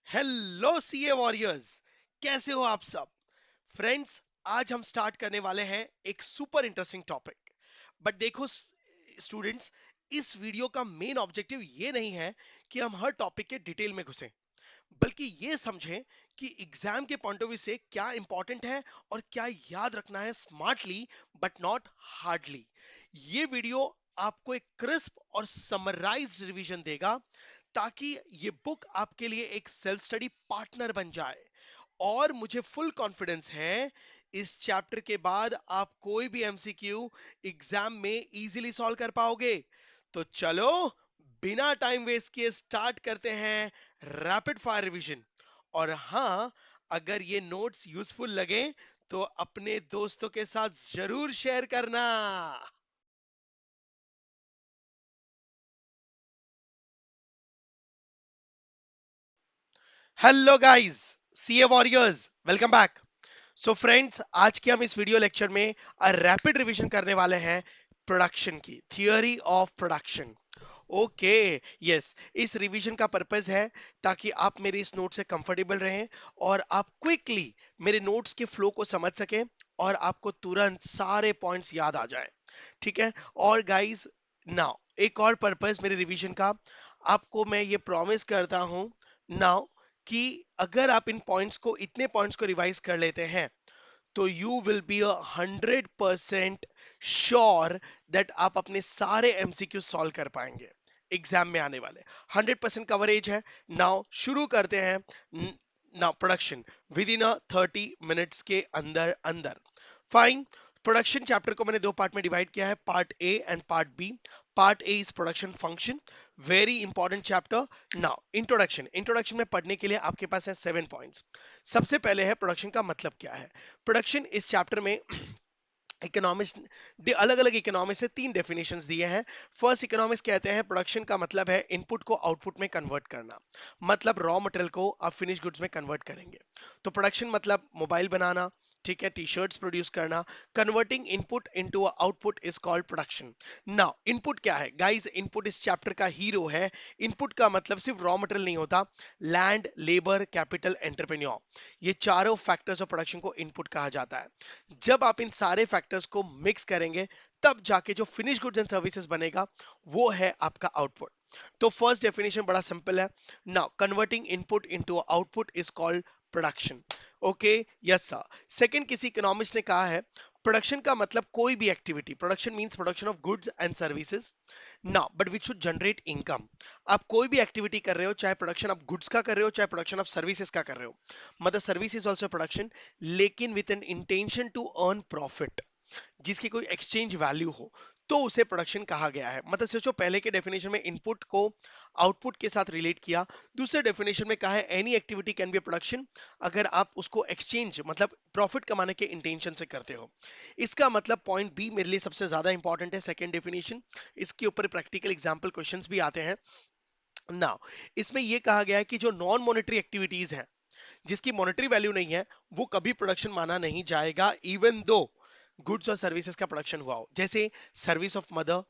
Hello CA warriors, कैसे हो आप सब? फ्रेंड्स, आज हम स्टार्ट करने वाले हैं एक सुपर इंटरेस्टिंग टॉपिक। बट देखो स्टूडेंट्स, इस वीडियो का मेन ऑब्जेक्टिव ये नहीं है कि हम हर टॉपिक के डिटेल में घुसें, बल्कि ये समझें कि एग्जाम के पॉइंट ऑफ व्यू से क्या इंपॉर्टेंट है और क्या याद रखना है स्मार्टली बट नॉट हार्डली। ये वीडियो आपको एक क्रिस्प और समराइज्ड रिवीजन देगा ताकि ये बुक आपके लिए एक सेल्फ स्टडी पार्टनर बन जाए। और मुझे फुल कॉन्फिडेंस है इस चैप्टर के बाद आप कोई भी एमसीक्यू एग्जाम में इजीली सॉल्व कर पाओगे। तो चलो, बिना टाइम वेस्ट किए स्टार्ट करते हैं रैपिड फायर रिवीजन। और हाँ, अगर ये नोट्स यूजफुल लगे तो अपने दोस्तों के साथ जरूर शेयर करना। Hello guys, CA warriors, welcome back. So friends, आज के हम इस वीडियो लेक्चर में रैपिड रिवीजन करने वाले हैं प्रोडक्शन की, theory of production. Okay, yes, इस रिवीजन का पर्पस है ताकि आप मेरे इस नोट से कंफर्टेबल रहें और आप क्विकली मेरे नोट्स के फ्लो को समझ सकें और आपको तुरंत सारे पॉइंट्स याद आ जाए। ठीक है? और गाइस, नाउ एक और पर्पस मेरे रिवीजन का, आपको मैं ये प्रॉमिस करता हूं नाउ कि अगर आप इन पॉइंट्स को, इतने पॉइंट्स को रिवाइज कर लेते हैं तो you will be 100% sure that आप अपने सारे एमसीक्यू सॉल्व कर पाएंगे एग्जाम में आने वाले। 100% कवरेज है। नाउ शुरू करते हैं। Now production with in 30 minutes के अंदर अंदर। फाइन। प्रोडक्शन चैप्टर को मैंने दो पार्ट में डिवाइड किया है, part A and part B. Part A is production function, very important chapter. Now introduction, introduction में पढ़ने के लिए आपके पास है 7 पॉइंट्स। सबसे पहले है प्रोडक्शन का मतलब क्या है। प्रोडक्शन इस चैप्टर में इकोनॉमिस्ट अलग अलग इकोनॉमिक्स से तीन डेफिनेशंस दिए हैं। फर्स्ट इकोनॉमिक्स कहते हैं प्रोडक्शन का मतलब है इनपुट को आउटपुट में कन्वर्ट करना, मतलब रॉ मटेरियल को आप फिनिश गुड्स में कन्वर्ट करेंगे। तो प्रोडक्शन मतलब मोबाइल बनाना, ठीक है, टी शर्ट्स प्रोड्यूस करना। Converting input into output is called production. Now input क्या है गाइस? इनपुट इस चैप्टर का हीरो है। इनपुट का मतलब सिर्फ रॉ मटेरियल नहीं होता, लैंड, लेबर, कैपिटल, एंटरप्रेन्योर, ये चारों फैक्टर्स ऑफ प्रोडक्शन को इनपुट कहा जाता है। जब आप इन सारे फैक्टर्स को मिक्स करेंगे तब जाके जो फिनिश गुड्स एंड सर्विसेज बनेगा वो है आपका आउटपुट। तो फर्स्ट डेफिनेशन बड़ा सिंपल है। Now converting input into output is called production. Okay, yes sir. Second, किसी इकोनॉमिस्ट ने कहा है प्रोडक्शन का मतलब कोई भी activity, production means production of goods and services, now but which should generate income. आप कोई भी एक्टिविटी कर रहे हो, चाहे प्रोडक्शन ऑफ गुड्स का कर रहे हो चाहे प्रोडक्शन ऑफ सर्विसेज का कर रहे हो, मतलब सर्विस इज ऑल्सो प्रोडक्शन, लेकिन with an intention to earn profit, जिसकी कोई एक्सचेंज वैल्यू हो, तो उसे प्रोडक्शन कहा गया है। मतलब सोचो, पहले के डेफिनेशन में इनपुट को आउटपुट के साथ रिलेट किया, दूसरे डेफिनेशन में कहा है any activity can be production अगर आप उसको एक्सचेंज मतलब प्रॉफिट कमाने के इंटेंशन से करते हो। इसका मतलब पॉइंट बी मेरे लिए सबसे ज्यादा इंपॉर्टेंट है, सेकेंड डेफिनेशन। इसके ऊपर प्रैक्टिकल एग्जाम्पल क्वेश्चंस भी आते हैं। नाउ इसमें यह कहा गया है कि जो नॉन मॉनेटरी एक्टिविटीज है, जिसकी मॉनेटरी वैल्यू नहीं है, वो कभी प्रोडक्शन माना नहीं जाएगा, इवन दो गुड्स और सर्विसेज का प्रोडक्शन हुआ हो। जैसे service of mother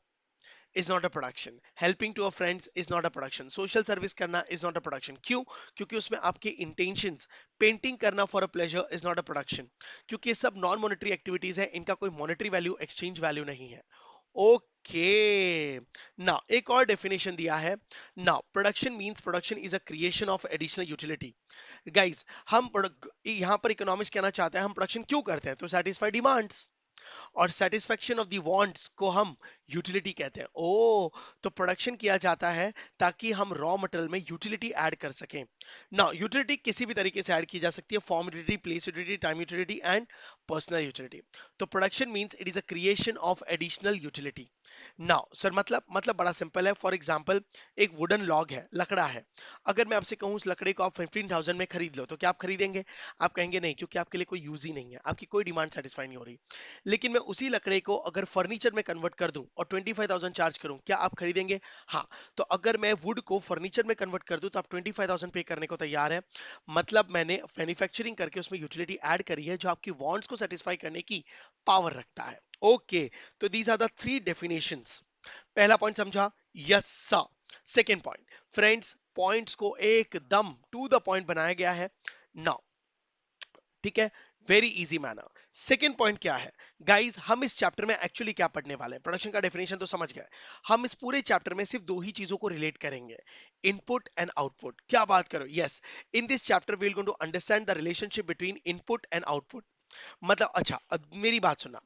is not a production, helping to a friends is not a production, social service करना इज नॉट अ प्रोडक्शन। क्यों? क्योंकि उसमें आपके इंटेंशंस, पेंटिंग करना for a pleasure is not a production, क्योंकि ये सब नॉन मॉनेटरी एक्टिविटीज है, इनका कोई मॉनेटरी वैल्यू, एक्सचेंज वैल्यू नहीं है। ओके, नाउ एक और डेफिनेशन दिया है। Now production means production is a creation of additional utility. Guys, यहाँ पर इकोनॉमिक्स कहना चाहते हैं हम प्रोडक्शन क्यों करते हैं? तो सेटिस्फाई डिमांड्स, और सेटिस्फेक्शन ऑफ दी वांट्स को हम यूटिलिटी कहते हैं। ओ, तो प्रोडक्शन किया जाता है ताकि हम रॉ मटेरियल में यूटिलिटी ऐड कर सकें। नाउ यूटिलिटी किसी भी तरीके से ऐड की जा सकती है, form utility, place utility, time utility and personal utility. तो production means it is a creation of additional utility. Now sir, मतलब बड़ा सिंपल है। फॉर एग्जांपल, एक वुडन लॉग है, लकड़ा है। अगर मैं आपसे कहूं उस लकड़े को आप 15,000 में खरीद लो, तो क्या आप खरीदेंगे? आप कहेंगे नहीं, क्योंकि आपके लिए कोई यूज ही नहीं है, आपकी कोई डिमांड सेटिस्फाई नहीं हो रही। लेकिन मैं उसी लकड़े को अगर फर्नीचर में कन्वर्ट कर दूं और 25,000 चार्ज करूं, क्या आप खरीदेंगे? हाँ। तो अगर मैं वुड को फर्नीचर में कन्वर्ट कर दूं तो आप 25,000 पे करने को तैयार है। मतलब मैंने मैन्युफैक्चरिंग करके उसमें यूटिलिटी ऐड करी है जो आपकी वांट्स को सेटिस्फाई करने की पावर रखता है। ओके, तो these are the three definitions. पहला पॉइंट समझा? Yes sir. Second point friends, points को एकदम टू द पॉइंट बनाया गया है। नाउ ठीक है, very easy manner. Second point क्या है गाइस, हम इस चैप्टर में एक्चुअली क्या पढ़ने वाले हैं? प्रोडक्शन का डेफिनेशन तो समझ गए। हम इस पूरे चैप्टर में सिर्फ दो ही चीजों को रिलेट करेंगे, इनपुट एंड आउटपुट। क्या बात करो, yes, in this chapter we will going to understand the relationship between input and output. मतलब अच्छा, अब मेरी बात सुनना,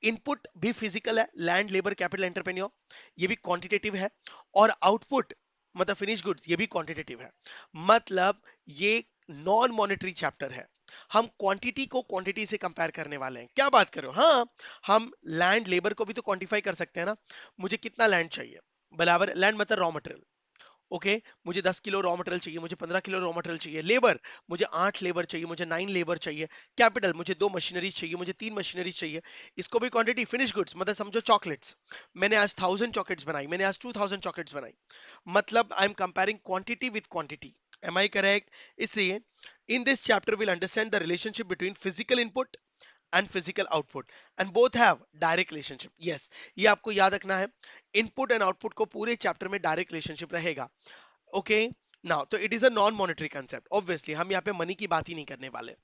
इनपुट भी फिजिकल है, लैंड लेबर कैपिटल एंटरप्रेन्योर, ये भी क्वांटिटेटिव है, और आउटपुट मतलब फिनिश गुड्स, ये भी क्वांटिटेटिव है। मतलब ये नॉन मॉनेटरी चैप्टर है। हम क्वांटिटी को क्वांटिटी से कंपेयर करने वाले हैं। क्या बात करो, हाँ, हम लैंड लेबर को भी तो क्वांटिफाई कर सकते हैं ना। मुझे कितना लैंड चाहिए, बराबर, लैंड मतलब रॉ मटेरियल। ओके, मुझे 10 किलो रॉ मटेरियल चाहिए, मुझे 15 किलो रॉ मटेरियल चाहिए। लेबर, मुझे 8 लेबर चाहिए, मुझे 9 लेबर चाहिए। कैपिटल, मुझे 2 मशीनरीज चाहिए, मुझे 3 मशीनरीज चाहिए। इसको भी क्वांटिटी। फिनिश गुड्स मतलब समझो चॉकलेट्स, मैंने आज 1000 चॉकलेट्स बनाई, मैंने आज 2000 चॉकलेट्स बनाई। मतलब I am comparing quantity with quantity. Am I correct? इसलिए in this chapter will understand the relationship between physical input and physical output, and both have direct relationship. Yes, ये आपको याद रखना है, इनपुट एंड आउटपुट को पूरे chapter में direct relationship रहेगा। ओके, नाउ तो it is a non monetary concept. Obviously हम यहाँ पे मनी की बात ही नहीं करने वाले,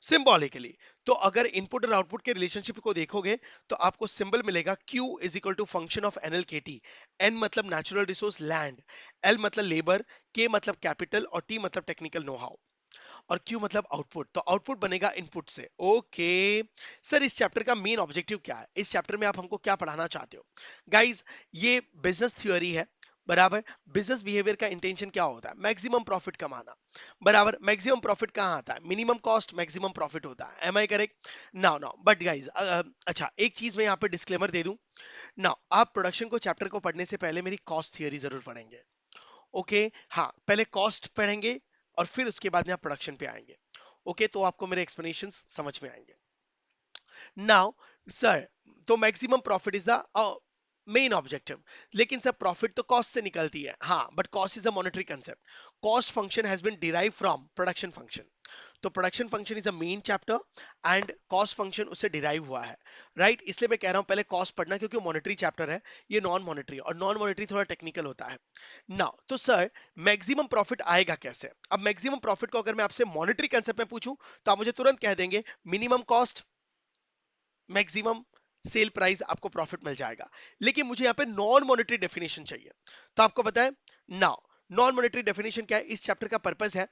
सिंबॉलिकली। तो अगर इनपुट और आउटपुट के रिलेशनशिप को देखोगे तो आपको सिंबल मिलेगा Q is equal to function of NLKT। N मतलब नेचुरल रिसोर्स लैंड, L मतलब लेबर, K मतलब कैपिटल और T मतलब टेक्निकल नो हाउ, और Q मतलब आउटपुट। तो आउटपुट बनेगा इनपुट से। ओके सर, इस चैप्टर का मेन ऑब्जेक्टिव क्या है? इस चैप्टर में आप हमको क्या पढ़ाना चाहते हो? गाइज, ये बिजनेस थ्योरी है, बराबर। बिजनेस बिहेवियर का इंटेंशन क्या होता है? मैक्सिमम प्रॉफिट कमाना, बराबर। मैक्सिमम प्रॉफिट कहाँ आता है? मिनिमम कॉस्ट मैक्सिमम प्रॉफिट होता है। Am I correct? Now now but guys, अच्छा, एक चीज मैं यहाँ पे डिस्क्लेमर दे दूं। नाउ आप प्रोडक्शन को चैप्टर को पढ़ने से पहले मेरी कॉस्ट थियरी जरूर पढ़ेंगे। ओके, हाँ, पहले कॉस्ट पढ़ेंगे और फिर उसके बाद यहाँ प्रोडक्शन पे आएंगे। ओके, तो आपको मेरे एक्सप्लेनेशन समझ में आएंगे। नाउ सर, तो maximum profit is the main objective, लेकिन सर प्रॉफिट तो कॉस्ट से निकलती है। हाँ, but cost is a monetary concept. Cost function has been derive from production function. तो production function is a main chapter and cost function उससे derive हुआ है, राइट? इसलिए मैं कह रहा हूं पहले कॉस्ट पढ़ना, क्योंकि मॉनेटरी चैप्टर है, ये नॉन मॉनेटरी, और नॉन मॉनेटरी थोड़ा टेक्निकल होता है। नाउ तो सर, मैक्सिमम प्रॉफिट आएगा कैसे? अब मैक्सिमम प्रॉफिट को अगर मैं आपसे मॉनेटरी कंसेप्ट में पूछूं तो आप मुझे तुरंत कह देंगे minimum cost maximum sale price, आपको प्रॉफिट मिल जाएगा। लेकिन मुझे यहाँ पे नॉन मॉनेटरी डेफिनेशन चाहिए। तो आपको पता है, नाउ नॉन मॉनेटरी डेफिनेशन क्या है? इस चैप्टर का पर्पस है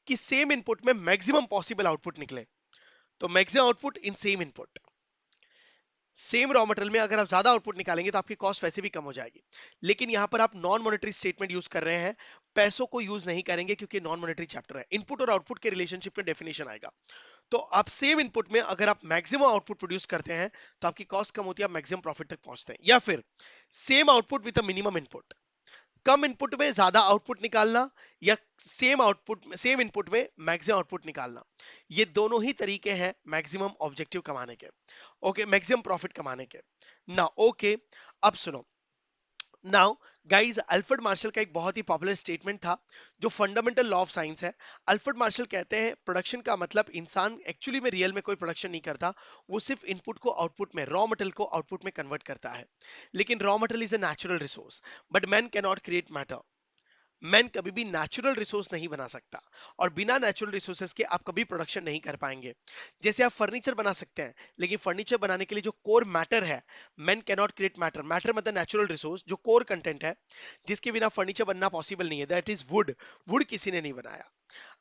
कि सेम इनपुट में मैक्सिमम पॉसिबल आउटपुट निकले। तो maximum output in same input, same raw material में अगर आप ज्यादा आउटपुट निकालेंगे तो आपकी कॉस्ट वैसे भी कम हो जाएगी। लेकिन यहां पर आप नॉन मॉनेटरी स्टेटमेंट यूज कर रहे हैं, पैसों को यूज नहीं करेंगे, क्योंकि नॉन मॉनेटरी चैप्टर है। इनपुट और आउटपुट के रिलेशनशिप में डेफिनेशन आएगा। तो आप सेम इनपुट में अगर आप मैक्सिमम आउटपुट प्रोड्यूस करते हैं तो आपकी कॉस्ट कम होती है, आप मैक्सिमम प्रॉफिट तक पहुंचते हैं। या फिर same output with a minimum input, come input में ज्यादा आउटपुट निकालना, या सेम आउटपुट में सेम इनपुट में मैक्सिमम आउटपुट निकालना, ये दोनों ही तरीके हैं मैक्सिमम ऑब्जेक्टिव कमाने के। ओके, मैक्सिमम प्रॉफिट कमाने के ना। ओके, अब सुनो। नाउ गाइस, अल्फ्रेड मार्शल का एक बहुत ही पॉपुलर स्टेटमेंट था जो फंडामेंटल लॉ ऑफ साइंस है। अल्फ्रेड मार्शल कहते हैं प्रोडक्शन का मतलब, इंसान एक्चुअली में रियल में कोई प्रोडक्शन नहीं करता, वो सिर्फ इनपुट को आउटपुट में, रॉ मटेरियल को आउटपुट में कन्वर्ट करता है। लेकिन raw material is a natural resource, but man can not create matter. Man कभी भी नेचुरल रिसोर्स नहीं बना सकता, और बिना नेचुरल रिसोर्सेज के आप कभी प्रोडक्शन नहीं कर पाएंगे। जैसे आप फर्नीचर बना सकते हैं, लेकिन फर्नीचर बनाने के लिए जो कोर मैटर है, man can not create matter. Matter मतलब नेचुरल रिसोर्स, जो कोर कंटेंट है, जिसके बिना फर्नीचर बनना पॉसिबल नहीं है, दैट इज वुड। वुड किसी ने नहीं बनाया।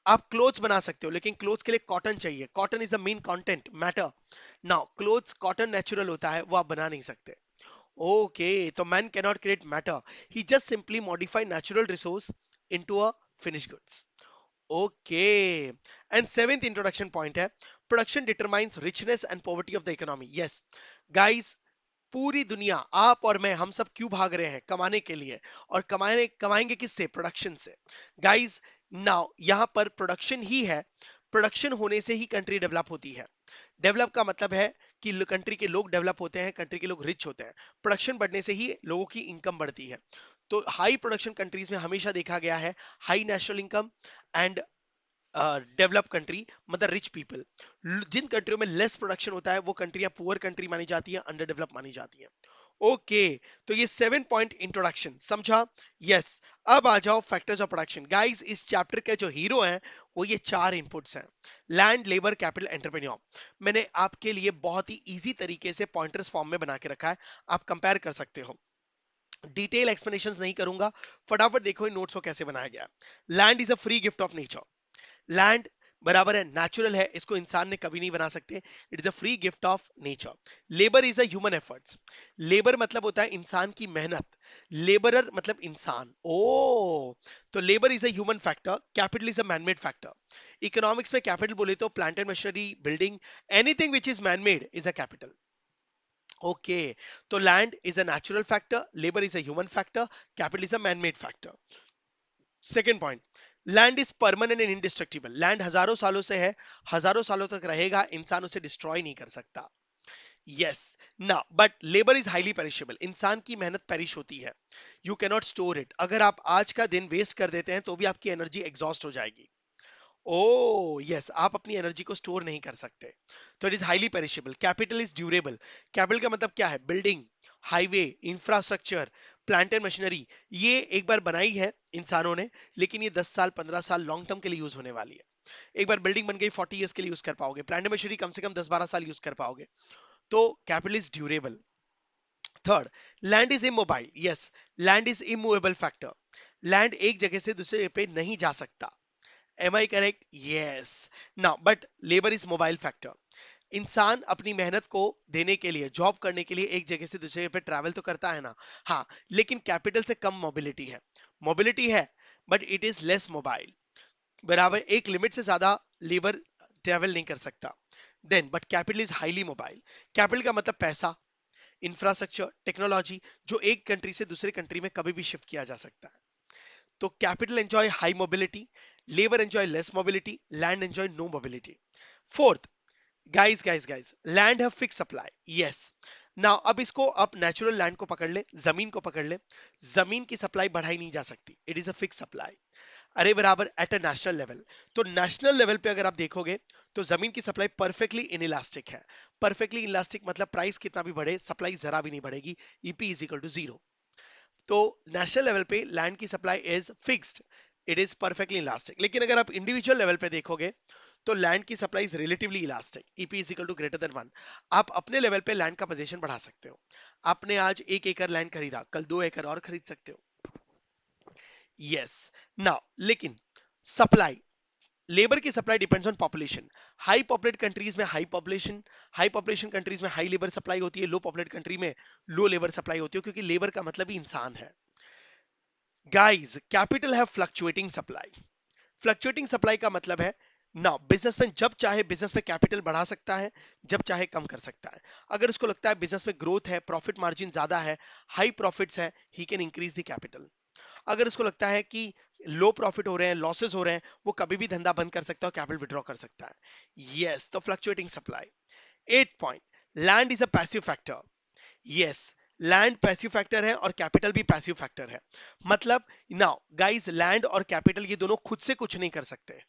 आप क्लोथ्स बना सकते हो, लेकिन क्लोथ्स के लिए कॉटन चाहिए। Cotton is the main content, matter. Now clothes, cotton natural होता है, वो आप बना नहीं सकते। Okay, so man cannot create matter. He just simply modify natural resource into a finished goods. Okay. And seventh introduction point है, production determines richness and poverty of the economy. Yes, guys, पूरी दुनिया, आप और मैं, हम सब क्यों भाग रहे हैं? कमाने के लिए। और कमाएंगे किससे? प्रोडक्शन से। गाइस, नाउ यहां पर प्रोडक्शन ही है, प्रोडक्शन होने से ही कंट्री डेवलप होती है। डेवलप का मतलब है कि कंट्री के लोग डेवलप होते हैं, कंट्री के लोग रिच होते हैं। प्रोडक्शन बढ़ने से ही लोगों की इनकम बढ़ती है। तो हाई प्रोडक्शन कंट्रीज में हमेशा देखा गया है high national income and develop country मतलब रिच पीपल। जिन कंट्रियों में लेस प्रोडक्शन होता है वो कंट्रियां पुअर कंट्री मानी जाती है, अंडर डेवलप मानी जाती है। ओके, तो ये 7 पॉइंट इंट्रोडक्शन समझा। यस, अब आ जाओ फैक्टर्स ऑफ प्रोडक्शन। गाइस इस चैप्टर के जो हीरो हैं वो ये चार इनपुट्स हैं, लैंड, लेबर, कैपिटल, एंटरप्रेन्योर। मैंने आपके लिए बहुत ही इजी तरीके से पॉइंटर्स फॉर्म में बना के रखा है, आप कंपेयर कर सकते हो। डिटेल एक्सप्लेनेशंस नहीं करूंगा, फटाफट देखो इन नोट्स को कैसे बनाया गया। Land is a free gift of nature. Land बराबर है नेचुरल है, इसको इंसान ने कभी नहीं बना सकते, it is a free gift of nature. Labour is a human efforts. Labour मतलब होता है इंसान की मेहनत, लेबरर मतलब इंसान। ओ, तो labour is a human factor, capital is a manmade factor. Economics में कैपिटल बोले तो plant and machinery, building, anything which is manmade is a capital. Okay, तो land is a natural factor, labour is a human factor, capital is a manmade factor. Second point, land is permanent and indestructible. Land हजारों सालों से है, हजारों सालों तक रहेगा, इंसान उसे डिस्ट्रॉय नहीं कर सकता। यस, ना but labour is highly perishable. इंसान की मेहनत पेरिश होती है, you can not store it. अगर आप आज का दिन वेस्ट कर देते हैं तो भी आपकी एनर्जी एग्जॉस्ट हो जाएगी। ओ यस, आप अपनी एनर्जी को स्टोर नहीं कर सकते, तो it is highly perishable. Capital is durable. Capital का मतलब क्या है? Building, highway, infrastructure, plant and machinery, ये एक बार बनाई है इंसानों ने, लेकिन ये 10 साल 15 साल लॉन्ग टर्म के लिए यूज होने वाली है। एक बार बिल्डिंग बन गई 40 इयर्स के लिए यूज कर पाओगे, प्लांट एंड मशीनरी कम से कम 10-12 साल यूज कर पाओगे। तो capital is durable. Third, land is immobile. Yes, land is immovable factor. Land एक जगह से दूसरे पे नहीं जा सकता। Am I correct? Yes. Now but labour is mobile factor. इंसान अपनी मेहनत को देने के लिए, जॉब करने के लिए एक जगह से दूसरे जगह पे ट्रैवल तो करता है ना। हाँ, लेकिन कैपिटल से कम मोबिलिटी है। मोबिलिटी है but it is less mobile. बराबर, एक लिमिट से ज्यादा लेबर ट्रैवल नहीं कर सकता। Then but capital is highly mobile. Capital का मतलब पैसा, इंफ्रास्ट्रक्चर, टेक्नोलॉजी, जो एक कंट्री से दूसरे कंट्री में कभी भी शिफ्ट किया जा सकता है। तो capital enjoy high mobility, labour enjoy less mobility, land enjoy no mobility. Fourth, guys land है फिक्स सप्लाई। यस, नाउ अब इसको आप नेचुरल लैंड को पकड़ ले, जमीन को पकड़ ले, जमीन की सप्लाई बढ़ाई नहीं जा सकती, it is a fix supply. अरे बराबर एट अ नेशनल लेवल, तो नेशनल लेवल पे अगर आप देखोगे तो जमीन की सप्लाई परफेक्टली इनइलास्टिक है। परफेक्टली इलास्टिक मतलब प्राइस कितना भी बढ़े सप्लाई जरा भी नहीं बढ़ेगी, EP is equal to zero. तो नेशनल लेवल पे लैंड की supply is fixed, it is perfectly elastic. लेकिन अगर आप इंडिविजुअल लेवल पे देखोगे तो लैंड की supply is relatively elastic, EP is equal to greater than 1। आप अपने लेवल पे लैंड का पोजीशन बढ़ा सकते हो। आपने आज 1 एकड़ लैंड खरीदा, कल 2 एकड़ और खरीद सकते हो। यस, नाउ लेकिन सप्लाई, लेबर की supply depends on population. High populate countries में हाई पॉपुलेशन कंट्रीज में हाई लेबर सप्लाई होती है, लो पॉपुलेट कंट्री में लो लेबर सप्लाई होती है, क्योंकि लेबर का मतलब ही इंसान है। गाइस कैपिटल है फ्लक्चुएटिंग सप्लाई। फ्लक्चुएटिंग सप्लाई का मतलब है ना, बिजनेसमैन जब चाहे बिजनेस में कैपिटल बढ़ा सकता है, जब चाहे कम कर सकता है। अगर उसको लगता है बिजनेस में ग्रोथ है, प्रॉफिट मार्जिन ज्यादा है, हाई प्रॉफिट्स है, he can increase the capital. अगर उसको लगता है कि लो प्रॉफिट हो रहे हैं, लॉसेस हो रहे हैं, वो कभी भी धंधा बंद कर सकता है और कैपिटल विड्रॉ कर सकता है। यस, तो fluctuating supply. 8 point, land is a passive factor. Yes, land passive factor है और कैपिटल भी पैसिव फैक्टर है। मतलब नाउ गाइस, लैंड और कैपिटल ये दोनों खुद से कुछ नहीं कर सकते,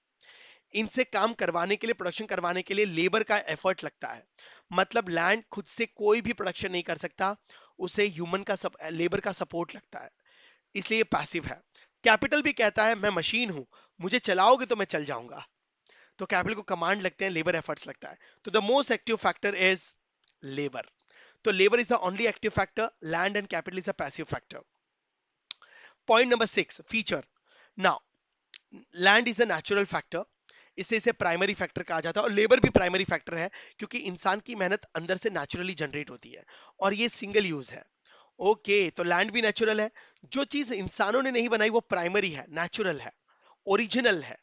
इनसे काम करवाने के लिए, प्रोडक्शन करवाने के लिए लेबर का एफर्ट लगता है। मतलब लैंड खुद से कोई भी प्रोडक्शन नहीं कर सकता, उसे ह्यूमन का लेबर का सपोर्ट लगता है, इसलिए पैसिव है। कैपिटल भी कहता है मैं मशीन हूं, मुझे चलाओगे तो मैं चल जाऊंगा। तो कैपिटल को कमांड लगते हैं, लेबर एफर्ट्स लगता है। तो the most active factor is labour. तो labour is the only active factor, land and capital is a passive factor. Point number 6, feature. Now land is a natural factor, इससे इसे primary factor कहा जाता है, और लेबर भी primary factor है, क्योंकि इंसान की मेहनत अंदर से नेचुरली जनरेट होती है और ये सिंगल यूज है। ओके, तो लैंड भी नेचुरल है, जो चीज इंसानों ने नहीं बनाई वो प्राइमरी है, नेचुरल है, ओरिजिनल है।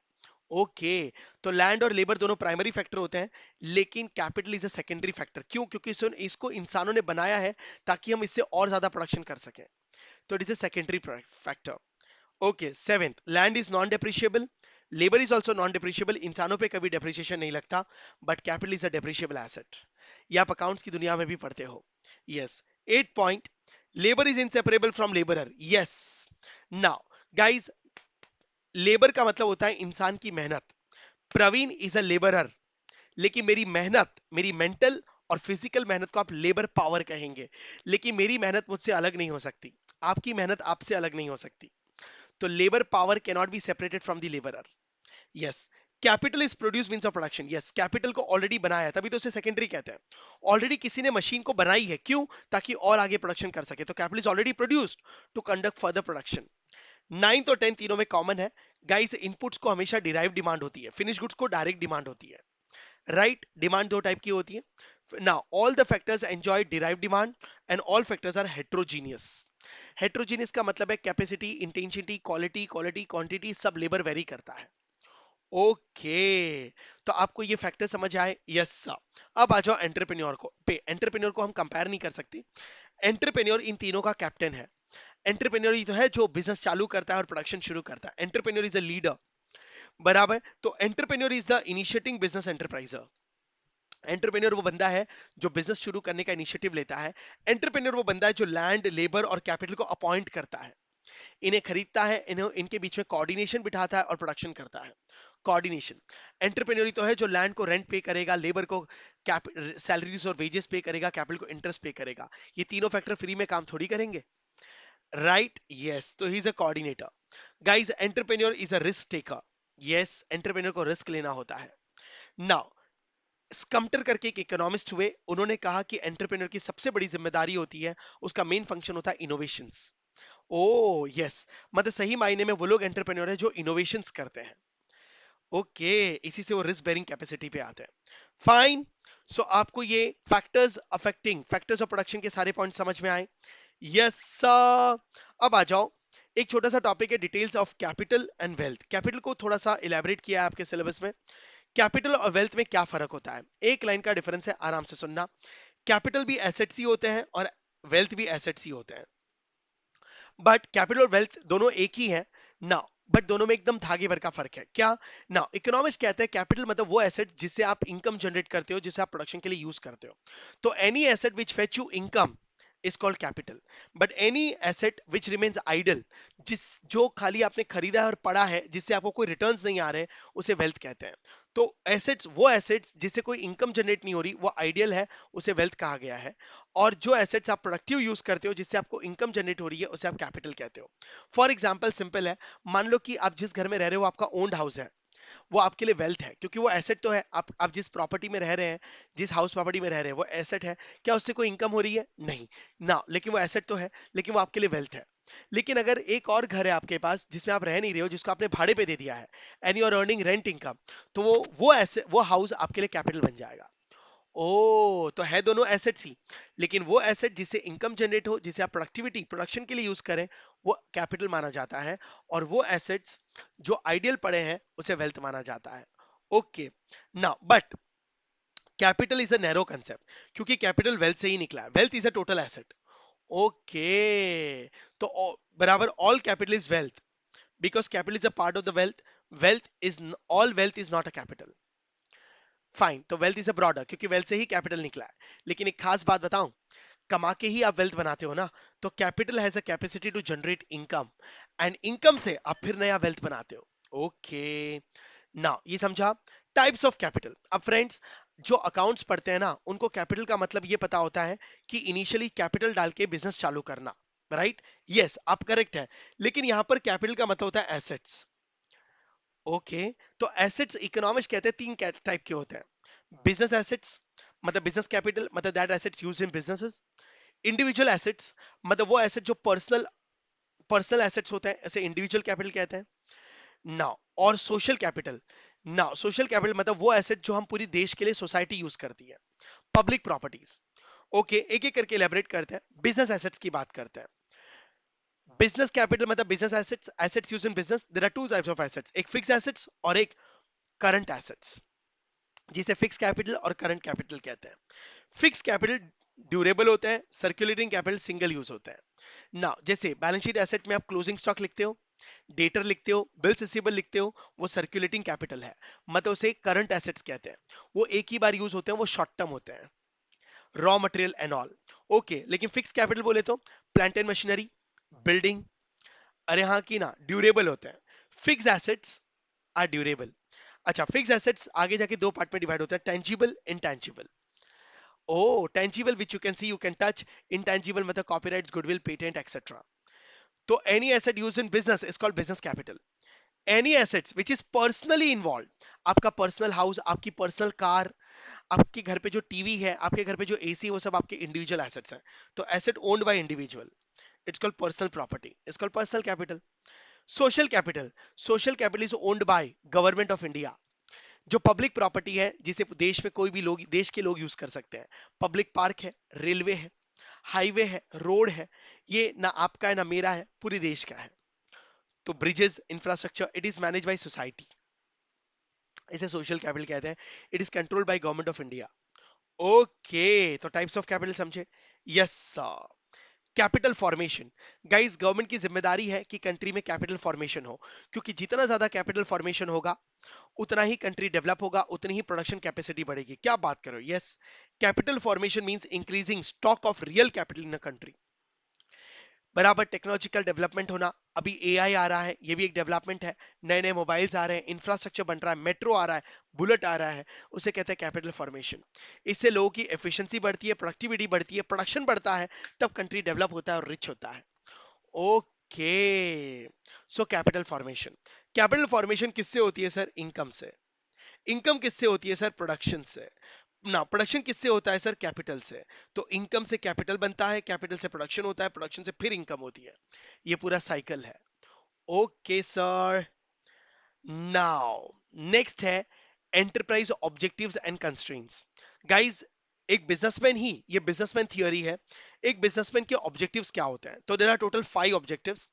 ओके, तो लैंड और लेबर दोनों प्राइमरी फैक्टर होते हैं, लेकिन capital is a secondary factor. क्यों? क्योंकि इसको इंसानों ने बनाया है ताकि हम इससे और ज्यादा प्रोडक्शन कर सकें, तो it is a secondary factor. Okay, seventh, land is non depreciable, labour is also non depreciable, इंसानों पे कभी डेप्रिसिएशन नहीं लगता, but capital is a depreciable asset. ये आप अकाउंट्स की दुनिया में भी पढ़ते हो। Yes, 8 point, labour is inseparable from labourer. Yes, now guys, labour का मतलब होता है इंसान की मेहनत। प्रवीण इज अ लेबरर, लेकिन मेरी मेहनत, मेरी मेंटल और फिजिकल मेहनत को आप लेबर पावर कहेंगे। लेकिन मेरी मेहनत मुझसे अलग नहीं हो सकती, आपकी मेहनत आपसे अलग नहीं हो सकती। तो labour power can not be separated from the labourer. Yes, capital is produce means of production. Yes, capital को ऑलरेडी बनाया है, तभी तो उसे सेकेंडरी कहते हैं। ऑलरेडी किसी ने मशीन को बनाई है, क्यों? ताकि और आगे प्रोडक्शन कर सके। तो capital is already produced to conduct further production. Ninth और टेंथ तीनों में कॉमन है गाइस, इनपुट्स को हमेशा डिराइव डिमांड होती है, फिनिश गुड्स को डायरेक्ट डिमांड होती है। राइट, डिमांड दो टाइप की होती है। Now all the factors enjoy derive demand and all factors are heterogeneous. Heterogeneous का मतलब है कैपेसिटी, इंटेंसिटी, क्वालिटी, क्वांटिटी सब लेबर वेरी करता है। ओके, तो आपको ये फैक्टर समझ आए? Yes sir. अब आ जाओ एंटरप्रेन्योर को पे। एंटरप्रेन्योर को हम कंपेयर नहीं कर सकते। एंटरप्रेन्योर इन तीनों का कैप्टन है। एंटरप्रेन्योर ही तो है जो बिजनेस चालू करता है और प्रोडक्शन शुरू करता है। एंटरप्रेन्योर इज अ लीडर, बराबर। तो entrepreneur is the initiating business enterpriser. Entrepreneur वो बंदा है जो बिजनेस शुरू करने का इनिशिएटिव लेता है। एंटरप्रेन्योर वो बंदा है जो लैंड, लेबर और कैपिटल को अपॉइंट करता है, इन्हें खरीदता है, इन्हें इनके बीच में कोऑर्डिनेशन बिठाता है और प्रोडक्शन करता है। कोऑर्डिनेशन। एंटरप्रेन्योर ही तो है जो लैंड को रेंट पे करेगा, लेबर को सैलरीज और वेजेस पे करेगा, कैपिटल को इंटरेस्ट पे करेगा। ये तीनों फैक्टर फ्री में काम थोड़ी करेंगे, राइट? यस, तो he is a coordinator. Guys, entrepreneur is a risk taker. Yes, entrepreneur को रिस्क लेना होता है। नाउ स्कम्टर करके एक इकोनॉमिस्ट हुए, उन्होंने कहा कि एंटरप्रेन्योर की सबसे बड़ी जिम्मेदारी होती है, उसका मेन फंक्शन होता है इनोवेशंस। ओ यस, मतलब सही मायने में वो लोग एंटरप्रेन्योर है जो इनोवेशंस करते हैं। ओके, इसी से वो रिस्क बेरिंग कैपेसिटी पे आते हैं। फाइन। सो आपको ये factors affecting factors of production के सारे पॉइंट समझ में आए? Yes sir. अब आ जाओ, एक छोटा सा टॉपिक है details of capital and wealth. Capital को थोड़ा सा इलेबोरेट किया है आपके सिलेबस में। कैपिटल और वेल्थ में क्या फर्क होता है? एक लाइन का डिफरेंस है, आराम से सुनना। कैपिटल भी एसेट्स ही होते हैं और वेल्थ भी एसेट्स ही होते हैं, बट कैपिटल और वेल्थ दोनों एक ही है ना, बट दोनों में एकदम धागे भर का फर्क है। क्या? ना, इकोनॉमिक्स कहते हैं कैपिटल मतलब वो एसेट जिससे आप इनकम जनरेट करते हो, जिसे आप प्रोडक्शन के लिए यूज करते हो। तो any asset which fetch you income is called capital, but any asset which remains idle, जिस जो खाली आपने खरीदा है और पड़ा है, जिससे आपको कोई रिटर्न्स नहीं आ रहे, उसे वेल्थ कहते हैं। तो एसेट्स, वो एसेट्स जिससे कोई इनकम जनरेट नहीं हो रही, वो आइडियल है, उसे वेल्थ कहा गया है। और जो एसेट्स आप प्रोडक्टिव यूज करते हो, जिससे आपको इनकम जनरेट हो रही है, उसे आप कैपिटल कहते हो। फॉर एग्जाम्पल सिंपल है, मान लो कि आप जिस घर में रह रहे हो आपका ओन्ड हाउस है, वो आपके लिए वेल्थ है, क्योंकि वो एसेट तो है। आप जिस प्रॉपर्टी में रह रहे हैं, जिस हाउस प्रॉपर्टी में रह रहे हैं, वो एसेट है। क्या उससे कोई इनकम हो रही है? नहीं ना, लेकिन वो एसेट तो है, लेकिन वो आपके लिए वेल्थ है। लेकिन अगर एक और घर है आपके पास जिसमें आप रह नहीं रहे हो, जिसको आपने भाड़े पे दे दिया है, and you are earning rent income, तो वो हाउस आपके लिए कैपिटल बन जाएगा। ओ, तो है दोनों एसेट्स ही, लेकिन वो एसेट जिससे इनकम जनरेट हो, जिसे आप प्रोडक्टिविटी प्रोडक्शन के लिए यूज करें, वो कैपिटल माना जाता है। और वो एसेट्स जो आइडियल पड़े हैं, उसे वेल्थ माना जाता है। Okay, now but capital is a narrow concept, क्योंकि कैपिटल वेल्थ से ही निकला है। Wealth is a total asset. Okay, तो बराबर all capital is wealth, because capital is a part of the wealth. Wealth is all wealth is not a capital. Fine, तो wealth is a broader, क्योंकि wealth से ही capital निकला है। लेकिन एक खास बात बताऊं, कमा के ही आप वेल्थ बनाते हो ना, तो capital has a capacity to generate income, and income से आप फिर नया वेल्थ बनाते हो। ओके, नाउ ये समझा। Types of capital. अब फ्रेंड्स, जो अकाउंट्स पढ़ते हैं ना, उनको कैपिटल का मतलब ये पता होता है कि इनिशियली कैपिटल डाल के बिजनेस चालू करना, राइट? यस, आप करेक्ट है। लेकिन यहां पर कैपिटल का मतलब होता है एसेट्स। ओके, तो एसेट्स इकोनॉमिक्स कहते हैं तीन टाइप के होते हैं। बिजनेस एसेट्स मतलब बिजनेस कैपिटल, मतलब that assets used in businesses. Individual assets मतलब वो एसेट जो पर्सनल पर्सनल एसेट्स होते हैं, ऐसे इंडिविजुअल कैपिटल कहते हैं। नाउ और social capital. Now social capital मतलब वो एसेट जो हम पूरी देश के लिए सोसाइटी यूज करती है, पब्लिक प्रॉपर्टीज। ओके, एक एक करके इलेबोरेट करते हैं। बिजनेस एसेट्स की बात करते हैं। बिजनेस कैपिटल मतलब business assets, assets use in business. There are two types of assets, एक फिक्स एसेट्स और एक करंट एसेट्स, जिसे फिक्स कैपिटल और करंट कैपिटल कहते हैं। फिक्स कैपिटल ड्यूरेबल होते हैं, सर्कुलेटिंग कैपिटल सिंगल यूज होते हैं ना। जैसे बैलेंस शीट एसेट में आप क्लोजिंग स्टॉक लिखते हो, डेटर लिखते हो, बिल्स रिसीवेबल लिखते हो, वो सर्कुलेटिंग कैपिटल है, मतलब उसे करंट एसेट्स कहते हैं। वो एक ही बार यूज होते हैं, वो शॉर्ट टर्म होते हैं, raw material and all. Okay, लेकिन फिक्स कैपिटल बोले तो प्लांट एंड मशीनरी, बिल्डिंग, अरे हाँ की ना, ड्यूरेबल होते हैं। Fix assets are durable. अच्छा, फिक्स एसेट्स आगे जाके दो पार्ट में डिवाइड होता है, tangible, intangible. Oh tangible which you can see, you can touch, intangible मतलब कॉपीराइट, गुडविल, पेटेंट एक्सेट्रा। तो any asset use in business is called business capital. Any assets which is personally involve, आपका personal house, आपकी personal car, आपके घर पे जो TV है, आपके घर पे जो एसी है, वो सब आपके इंडिविजुअल एसेट्स हैं। तो asset owned by individual, it's called personal property, it's called personal capital. Social capital, social capital is owned by government of India. जो पब्लिक प्रॉपर्टी है जिसे देश में कोई भी लोग, देश के लोग यूज कर सकते हैं, पब्लिक पार्क है, रेलवे है, हाईवे है, रोड है, ये ना आपका है ना मेरा है, पूरे देश का है। तो bridges, infrastructure, it is manage by society, इसे सोशल कैपिटल कहते हैं। It is controlled by government of India. Okay, तो टाइप्स ऑफ कैपिटल समझे। Yes sir. Capital formation, guys government की जिम्मेदारी है कि कंट्री में कैपिटल फॉर्मेशन हो, क्योंकि जितना ज्यादा कैपिटल फॉर्मेशन होगा उतना ही कंट्री डेवलप होगा, उतनी ही प्रोडक्शन कैपेसिटी बढ़ेगी। क्या बात करो, yes. Capital formation means increasing stock of real capital in a country. बराबर टेक्नोलॉजिकल डेवलपमेंट होना, अभी एआई आ रहा है, ये भी एक डेवलपमेंट है। नए नए मोबाइल्स आ रहे हैं, इंफ्रास्ट्रक्चर बन रहा है, मेट्रो आ रहा है, बुलेट आ रहा है, उसे कहते हैं कैपिटल फॉर्मेशन। इससे लोगों की एफिशिएंसी बढ़ती है, प्रोडक्टिविटी बढ़ती है, प्रोडक्शन बढ़ता है, तब कंट्री डेवलप होता है और रिच होता है। Okay, so capital formation. Capital formation किससे होती है सर? इनकम से। इनकम किससे होती है सर? प्रोडक्शन से। ना प्रोडक्शन किससे होता है सर? कैपिटल से। तो इनकम से कैपिटल बनता है, कैपिटल से प्रोडक्शन होता है, प्रोडक्शन से फिर इनकम होती है। ये पूरा साइकिल है। Okay sir. नाउ नेक्स्ट है enterprise objectives and constraints. Guys एक बिजनेसमैन ही, ये बिजनेसमैन थियरी है, एक बिजनेसमैन के ऑब्जेक्टिव्स क्या होते हैं? तो देयर आर टोटल 5 ऑब्जेक्टिव्स।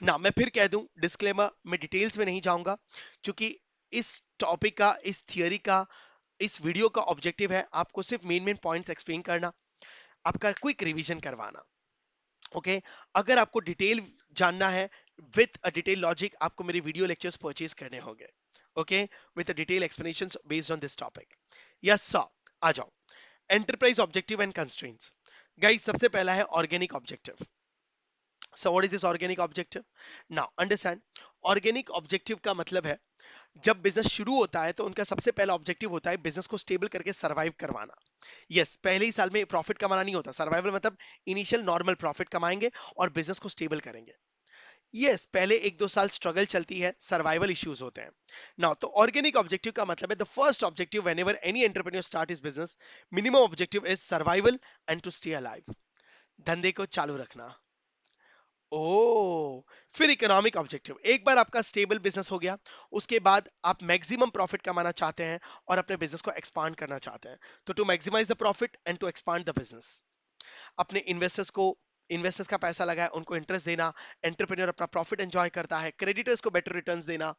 ना मैं फिर कह दूं डिस्क्लेमर, मैं डिटेल्स में नहीं जाऊंगा, क्योंकि इस टॉपिक का, इस थियरी का, इस वीडियो का ऑब्जेक्टिव है आपको सिर्फ मेन मेन पॉइंट्स एक्सप्लेन करना, आपका क्विक रिवीजन करवाना। ओके अगर आपको डिटेल जानना है विथ अ डिटेल लॉजिक, आपको मेरे वीडियो लेक्चर्स परचेज करने होंगे। Okay with a detail explanations based on this topic. Yes sir, आ जाओ। Enterprise objective and constraints. Guys सबसे पहला है organic objective. So what is this organic objective? Now understand, organic objective का मतलब है जब बिजनेस शुरू होता है तो उनका सबसे पहला ऑब्जेक्टिव होता है बिजनेस को स्टेबल करके सरवाइव करवाना। यस पहले ही साल में प्रॉफिट कमाना नहीं होता, सर्वाइवल मतलब इनिशियल नॉर्मल प्रॉफिट कमाएंगे और बिजनेस को स्टेबल करेंगे। यस पहले 1-2 साल स्ट्रगल चलती है, सर्वाइवल इश्यूज होते हैं। नाउ तो ऑर्गेनिक ऑब्जेक्टिव का मतलब है the first objective whenever any entrepreneur start his business, minimum objective is survival and to stay alive, धंधे को चालू रखना। ओ फिर इकोनॉमिक ऑब्जेक्टिव, एक बार आपका स्टेबल बिजनेस हो गया, उसके बाद आप मैक्सिमम प्रॉफिट कमाना चाहते हैं और अपने बिजनेस को एक्सपांड करना चाहते हैं। तो to maximise the profit and to expand the business, अपने इन्वेस्टर्स को, इन्वेस्टर्स का पैसा लगा है उनको इंटरेस्ट देना, एंटरप्रेन्योर अपना प्रॉफिट एंजॉय करता है, क्रेडिटर्स को बेटर रिटर्न्स देना,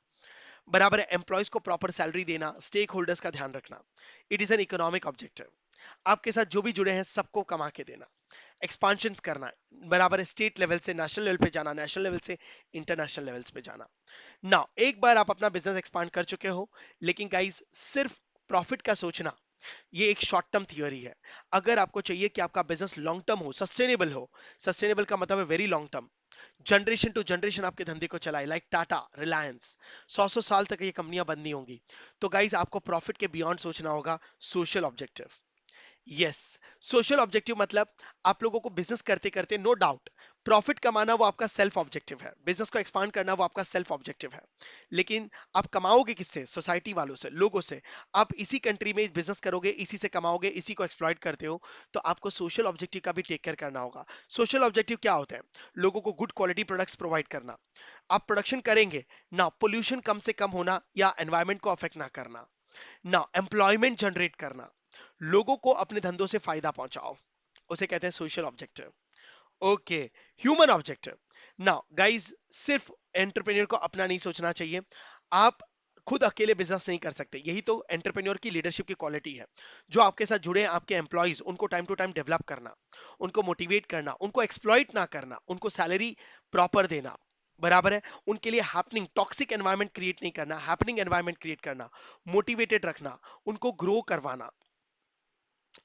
बराबर है, एम्प्लॉयज को प्रॉपर सैलरी देना, स्टेक होल्डर्स का ध्यान रखना। It is an economic objective. आपके साथ जो भी जुड़े हैं सबको कमा के देना, एक्सपांशन करना, बराबर है, स्टेट लेवल से नेशनल लेवल पे जाना, नेशनल लेवल से इंटरनेशनल लेवल्स पे जाना। ना एक बार आप अपना बिजनेस एक्सपांड कर चुके हो, लेकिन गाइस सिर्फ प्रॉफिट का सोचना ये एक शॉर्ट टर्म थियोरी है। अगर आपको चाहिए कि आपका बिजनेस लॉन्ग टर्म हो, सस्टेनेबल हो, सस्टेनेबल का मतलब है very long term, generation to generation आपके धंधे को चलाए, लाइक टाटा, रिलायंस, 100 साल तक ये कंपनियां बंद नहीं होंगी, तो गाइस आपको प्रॉफिट के बियॉन्ड सोचना होगा। Social objective, yes social objective मतलब आप लोगों को बिजनेस करते करते नो डाउट प्रॉफिट कमाना वो आपका सेल्फ ऑब्जेक्टिव है, बिजनेस को एक्सपांड करना वो आपका सेल्फ ऑब्जेक्टिव है, लेकिन आप कमाओगे किससे? सोसाइटी वालों से, लोगों से। आप इसी कंट्री में बिजनेस करोगे, इसी से कमाओगे, इसी को एक्सप्लॉइट करते हो, तो आपको सोशल ऑब्जेक्टिव का भी टेक केयर करना होगा। सोशल ऑब्जेक्टिव क्या होता है? लोगों को गुड क्वालिटी प्रोडक्ट्स प्रोवाइड करना, आप प्रोडक्शन करेंगे ना, पोल्यूशन कम से कम होना या एनवायरमेंट को अफेक्ट ना करना, ना एम्प्लॉयमेंट जनरेट करना, लोगों को अपने धंधों से फायदा पहुंचाओ, उसे कहते हैं social objective. Okay, human objective. Now guys सिर्फ एंटरप्रेन्योर को अपना नहीं सोचना चाहिए, आप खुद अकेले बिजनेस नहीं कर सकते, यही तो एंटरप्रेन्योर की लीडरशिप की क्वालिटी है। जो आपके साथ जुड़े हैं आपके एम्प्लॉइज, उनको टाइम टू टाइम डेवलप करना, उनको मोटिवेट करना, उनको एक्सप्लॉइट ना करना, उनको सैलरी प्रॉपर देना, बराबर है, उनके लिए हैपनिंग टॉक्सिक एनवायरनमेंट क्रिएट नहीं करना, हैपनिंग एनवायरनमेंट क्रिएट करना, मोटिवेटेड रखना, उनको ग्रो करवाना।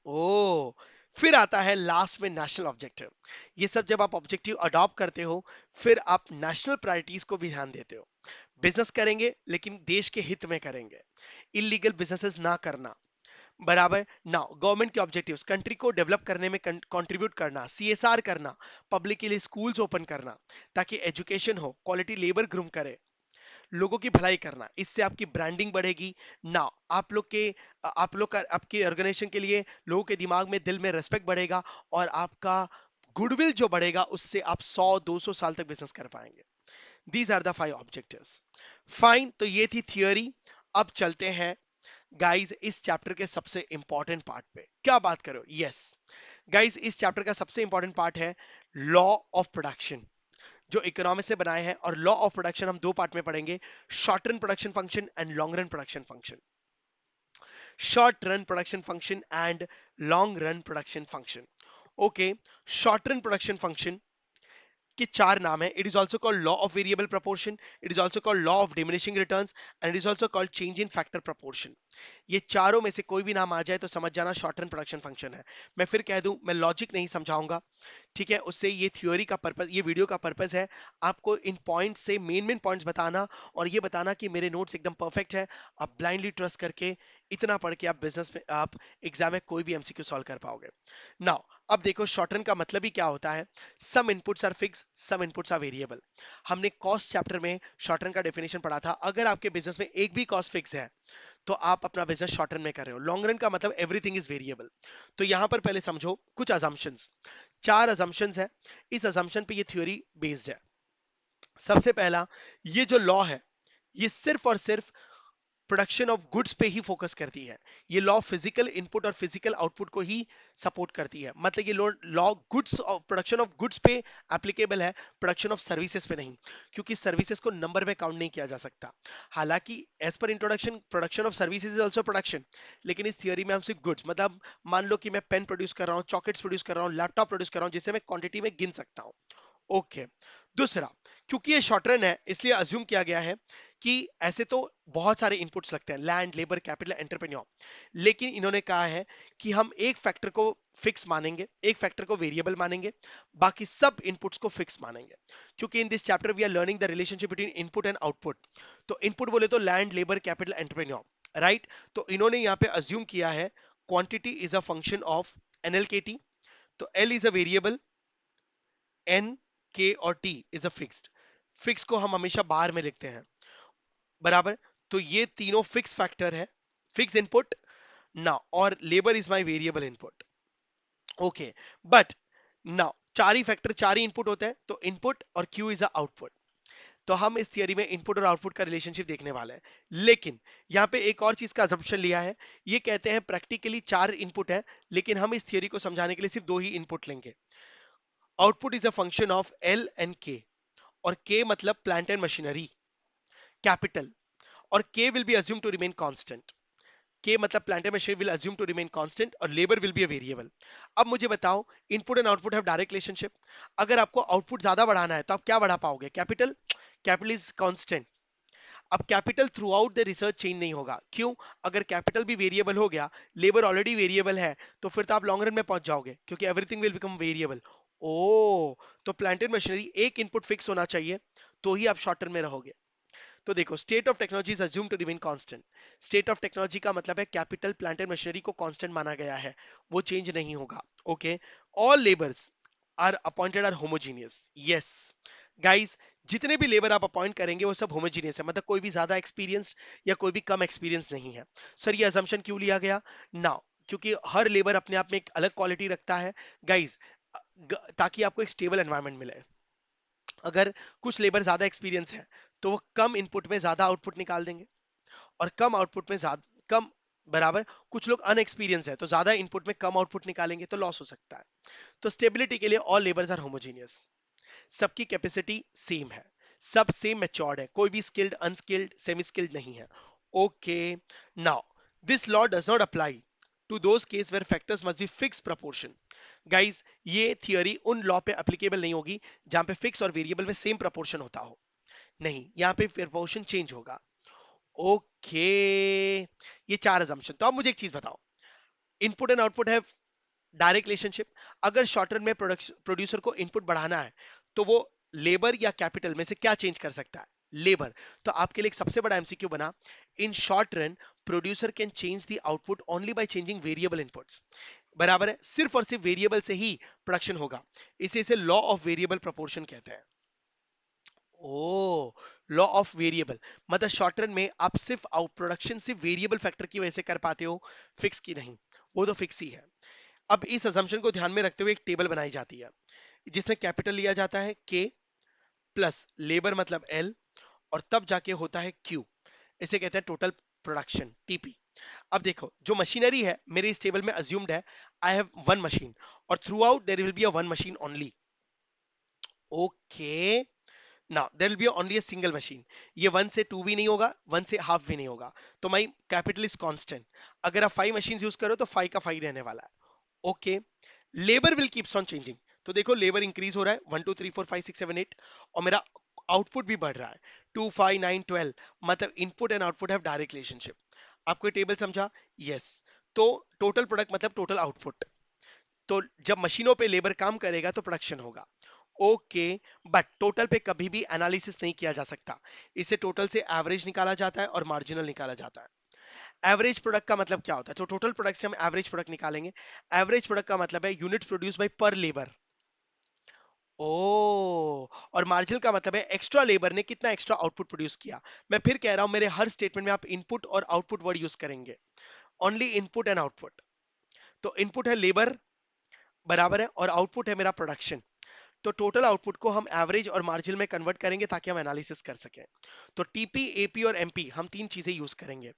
ओ फिर आता है लास्ट में नेशनल ऑब्जेक्टिव। ये सब जब आप ऑब्जेक्टिव अडॉप्ट करते हो, फिर आप नेशनल प्रायोरिटीज को भी ध्यान देते हो। बिजनेस करेंगे लेकिन देश के हित में करेंगे, इलीगल बिजनेसेस ना करना, बराबर। नाउ गवर्नमेंट के ऑब्जेक्टिव्स, कंट्री को डेवलप करने में कंट्रीब्यूट करना, सीएसआर करना, पब्लिक के लिए स्कूल्स ओपन करना ताकि एजुकेशन हो, क्वालिटी लेबर ग्रूम करे, लोगों की भलाई करना, इससे आपकी ब्रांडिंग बढ़ेगी ना, आप लोग का आपके ऑर्गेनाइजेशन के लिए लोगों के दिमाग में दिल में रेस्पेक्ट बढ़ेगा और आपका गुडविल जो बढ़ेगा उससे आप 100-200 साल तक बिजनेस कर पाएंगे। These are the 5 objectives. Fine, तो ये थी थियोरी। अब चलते हैं गाइस इस चैप्टर के सबसे इंपॉर्टेंट पार्ट पे। क्या बात करो, यस गाइस, इस चैप्टर का सबसे इंपॉर्टेंट पार्ट है लॉ ऑफ प्रोडक्शन, जो इकोनॉमिक्स से बनाए हैं। और लॉ ऑफ प्रोडक्शन हम दो पार्ट में पढ़ेंगे, short run production function and long run production function. Short run production function and long run production function. Okay, short run production function के चार नाम है। It is also called law of variable proportion, it is also called law of diminishing returns and it is also called change in factor proportion. ये चारों में से कोई भी नाम आ जाए तो समझ जाना शॉर्ट रन प्रोडक्शन फंक्शन है। मैं फिर कह दूं, मैं लॉजिक नहीं समझाऊंगा, ठीक है। उससे ये थ्योरी का पर्पस, ये वीडियो का पर्पस है आपको इन पॉइंट्स से मेन मेन पॉइंट्स बताना और ये बताना कि मेरे नोट्स एकदम परफेक्ट है। आप ब्लाइंडली ट्रस्ट करके इतना पढ़ के आप बिजनेस में, आप एग्जाम में कोई भी एमसीक्यू सॉल्व कर पाओगे। नाउ अब देखो शॉर्ट रन का मतलब ही क्या होता है। Some inputs are fix, some inputs are variable. हमने कॉस्ट चैप्टर में शॉर्ट रन का डेफिनेशन पढ़ा था। अगर आपके बिजनेस में एक भी कॉस्ट फिक्स है तो आप अपना बिजनेस शॉर्ट रन में कर रहे हो। लॉन्ग रन का मतलब एवरीथिंग इज वेरिएबल। तो यहां पर पहले समझो कुछ अजम्पशंस, चार अजम्पशंस है। इस अजम्पशन पे ये थ्योरी बेस्ड है। सबसे पहला, ये जो लॉ है ये सिर्फ और सिर्फ प्रोडक्शन ऑफ गुड्स पे ही फोकस करती है। ये लॉ फिजिकल इनपुट और फिजिकल आउटपुट को ही सपोर्ट करती है। मतलब ये law goods of production of goods पे एप्लीकेबल है, प्रोडक्शन ऑफ सर्विसेज पे नहीं, क्योंकि सर्विसेज को नंबर में काउंट नहीं किया जा सकता। हालांकि as per introduction production of services is also production, लेकिन इस थियोरी में हम सिर्फ गुड्स, मतलब मान लो कि मैं पेन प्रोड्यूस कर रहा हूँ, चॉकलेट्स प्रोड्यूस कर रहा हूँ, लैपटॉप प्रोड्यूस कर रहा हूँ, जिसे मैं क्वांटिटी में गिन सकता हूँ। ओके, दूसरा, क्योंकि ये शॉर्ट रन है इसलिए अज्यूम किया गया है कि ऐसे तो बहुत सारे इनपुट्स लगते हैं, लैंड, लेबर, कैपिटल, एंटरप्रेन्योर, लेकिन इन्होंने कहा है कि हम एक फैक्टर को फिक्स मानेंगे, एक फैक्टर को वेरिएबल मानेंगे, बाकी सब इनपुट्स को फिक्स मानेंगे। क्योंकि in this chapter we are learning the relationship between input and output. तो इनपुट बोले तो land, labour, capital, entrepreneur, right. तो इन्होंने यहाँ पे अज्यूम किया है quantity is a function of N L K T, तो L is a variable, N, K और T is a fixed. Fix को हम हमेशा बाहर में लिखते हैं, बराबर। तो ये तीनों फिक्स फैक्टर है, फिक्स इनपुट ना, और labour is my variable input. Okay, but now चार ही फैक्टर, चार ही इनपुट होते हैं, तो इनपुट और क्यू इज अ आउटपुट। तो हम इस थियरी में इनपुट और आउटपुट का रिलेशनशिप देखने वाले हैं। लेकिन यहाँ पे एक और चीज का assumption लिया है। ये कहते हैं प्रैक्टिकली चार इनपुट है, लेकिन हम इस थियरी को समझाने के लिए सिर्फ दो ही इनपुट लेंगे। Output is a function of L and के, और के मतलब प्लांट एंड मशीनरी, कैपिटल, और K will be assume to remain constant. K मतलब plant and machinery will assume to remain constant, और labour will be a variable. अब मुझे बताओ, input and output have direct relationship. अगर आपको output ज्यादा बढ़ाना है तो आप क्या बढ़ा पाओगे, कैपिटल। Capital is constant. अब capital throughout the research change नहीं होगा, क्यों? अगर कैपिटल भी वेरिएबल हो गया, लेबर ऑलरेडी वेरिएबल है, तो फिर तो आप लॉन्ग रन में पहुंच जाओगे, क्योंकि एवरीथिंग विल बिकम वेरिएबल। ओ, तो प्लांट एंड मशीनरी एक इनपुट फिक्स होना चाहिए, तो ही आप शॉर्ट टर्म में रहोगे। तो देखो, state of technology is assume to remain constant. State of technology का मतलब है कैपिटल, प्लांट एंड मशीनरी को कांस्टेंट माना गया है, वो चेंज नहीं होगा। Okay, all labours are appointed are homogeneous. Yes guys, जितने भी लेबर आप अपॉइंट करेंगे वो सब होमोजीनियस है, मतलब कोई भी ज्यादा एक्सपीरियंस्ड या कोई भी कम एक्सपीरियंस नहीं है। सर ये असम्पशन क्यों लिया गया? नाउ, क्योंकि हर लेबर अपने आप में एक अलग क्वालिटी रखता है गाइस, ताकि आपको एक स्टेबल एनवायरनमेंट मिले। अगर कुछ लेबर ज्यादा एक्सपीरियंस है तो वो कम इनपुट में ज्यादा आउटपुट निकाल देंगे, और कम आउटपुट में ज्यादा कम, बराबर। कुछ लोग अनएक्सपीरियंस है तो ज्यादा इनपुट में कम आउटपुट निकालेंगे, तो लॉस हो सकता है। तो स्टेबिलिटी के लिए ऑल लेबर्स आर होमोजीनियस, सबकी कैपेसिटी सेम है, सब सेम मैच्योर्ड है, कोई भी स्किल्ड, अनस्किल्ड, सेमी स्किल्ड नहीं है। Okay, now this law does not apply to those case where factors must be fix proportion. Guys, ये थियोरी उन लॉ पे एप्लीकेबल नहीं होगी जहां पे फिक्स और वेरिएबल में सेम प्रपोर्शन होता हो, नहीं, यहाँ पे प्रपोर्शन चेंज होगा। ओके, ये चार assumption। तो अब मुझे एक चीज बताओ, इनपुट एंड आउटपुट है डायरेक्ट रिलेशनशिप। अगर शॉर्ट रन में प्रोड्यूसर को इनपुट बढ़ाना है तो वो लेबर या कैपिटल में से क्या चेंज कर सकता है? लेबर। तो आपके लिए एक सबसे बड़ा एमसीक्यू बना, in short run producer can change the output only by changing variable inputs. बराबर है, सिर्फ और सिर्फ वेरिएबल से ही प्रोडक्शन होगा। इसे लॉ ऑफ वेरिएबल प्रोपोर्शन कहते हैं। ओ, लॉ ऑफ वेरिएबल मतलब शॉर्ट रन में आप सिर्फ आउट प्रोडक्शन सिर्फ वेरिएबल फैक्टर की वजह से कर पाते हो, फिक्स की नहीं। वो तो फिक्स ही है। अब इस असम्पशन को ध्यान में रखते हुए एक टेबल बनाई जाती है जिसमें कैपिटल लिया जाता है के प्लस लेबर मतलब एल, और तब जाके होता है क्यू। इसे कहते हैं टोटल प्रोडक्शन टीपी। अब देखो जो मशीनरी है मेरे इस टेबल में अज्यूम्ड है, आई हैव वन मशीन, और throughout there will be a one machine only. Okay, now there will be only a single machine. ये वन से टू भी नहीं होगा, वन से हाफ भी नहीं होगा, तो माई कैपिटल इज कांस्टेंट। अगर आप फाइव मशीन यूज करो तो फाइव का फाइव रहने वाला है। Okay, labour will keeps on changing. तो देखो लेबर इंक्रीज हो रहा है 1 2 3 4 5 6 7 8, और मेरा आउटपुट भी बढ़ रहा है 2 5 9 12। मतलब input and output have direct relationship. आपको ये टेबल समझा? यस। तो टोटल प्रोडक्ट मतलब टोटल आउटपुट। तो जब मशीनों पे लेबर काम करेगा तो प्रोडक्शन होगा। ओके, बट टोटल पे कभी भी एनालिसिस नहीं किया जा सकता। इसे टोटल से एवरेज निकाला जाता है और मार्जिनल निकाला जाता है। एवरेज प्रोडक्ट का मतलब क्या होता है? तो टोटल प्रोडक्ट से हम एवरेज प्रोडक्ट निकालेंगे। एवरेज प्रोडक्ट का मतलब है यूनिट प्रोड्यूस बाय पर लेबर। ओ, और मार्जिनल का मतलब है एक्स्ट्रा लेबर ने कितना एक्स्ट्रा आउटपुट प्रोड्यूस किया। मैं फिर कह रहा हूं मेरे हर स्टेटमेंट में आप इनपुट और आउटपुट वर्ड यूज करेंगे, ओनली इनपुट एंड आउटपुट। तो इनपुट है लेबर, बराबर है, और आउटपुट है मेरा प्रोडक्शन। तो टोटल आउटपुट को हम एवरेज और मार्जिनल में कन्वर्ट करेंगे ताकि हम एनालिसिस कर सकें। तो टीपी, एपी और एमपी हम तीन चीजें यूज करेंगे।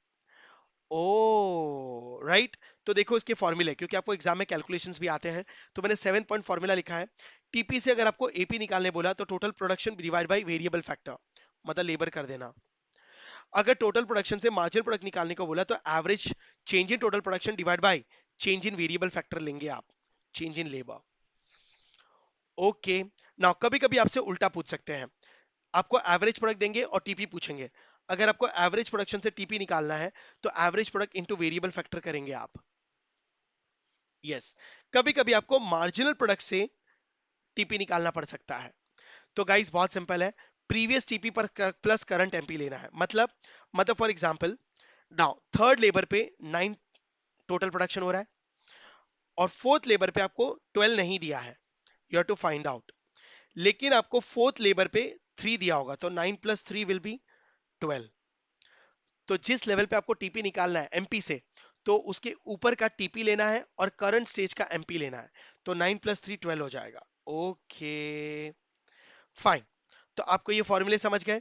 ओ राइट, तो देखो इसके फॉर्मूले, क्योंकि आपको एग्जाम में कैलकुलेशंस भी आते हैं, तो मैंने 7 पॉइंट फॉर्मूला लिखा है। टीपी से अगर आपको एपी निकालने बोला तो total production divide by variable factor, मतलब लेबर कर देना। अगर टोटल प्रोडक्शन से मार्जिनल प्रोडक्ट निकालने को बोला तो average change in total production divide by change in variable factor लेंगे आप, change in labour. Okay, now कभी कभी आपसे उल्टा पूछ सकते हैं, आपको एवरेज प्रोडक्ट देंगे और टीपी पूछेंगे। अगर आपको एवरेज प्रोडक्शन से टीपी निकालना है तो average product into variable factor करेंगे आप। यस, कभी कभी आपको मार्जिनल प्रोडक्ट से टीपी निकालना पड़ सकता है। तो गाइस बहुत सिंपल है, प्रीवियस टीपी पर प्लस करंट एमपी लेना है। मतलब for example, now third labour पे 9 टोटल प्रोडक्शन हो रहा है, और फोर्थ लेबर पे आपको 12 नहीं दिया है, you have to find out. लेकिन आपको फोर्थ लेबर पे 3 दिया होगा, तो 9 प्लस 3 विल बी 12। तो जिस लेवल पे आपको टीपी निकालना है एमपी से, तो उसके ऊपर का टीपी लेना है और करंट स्टेज का एमपी लेना है। तो 9 प्लस 3 12 हो जाएगा। ओके फाइन, तो आपको ये फॉर्मूले समझ गए?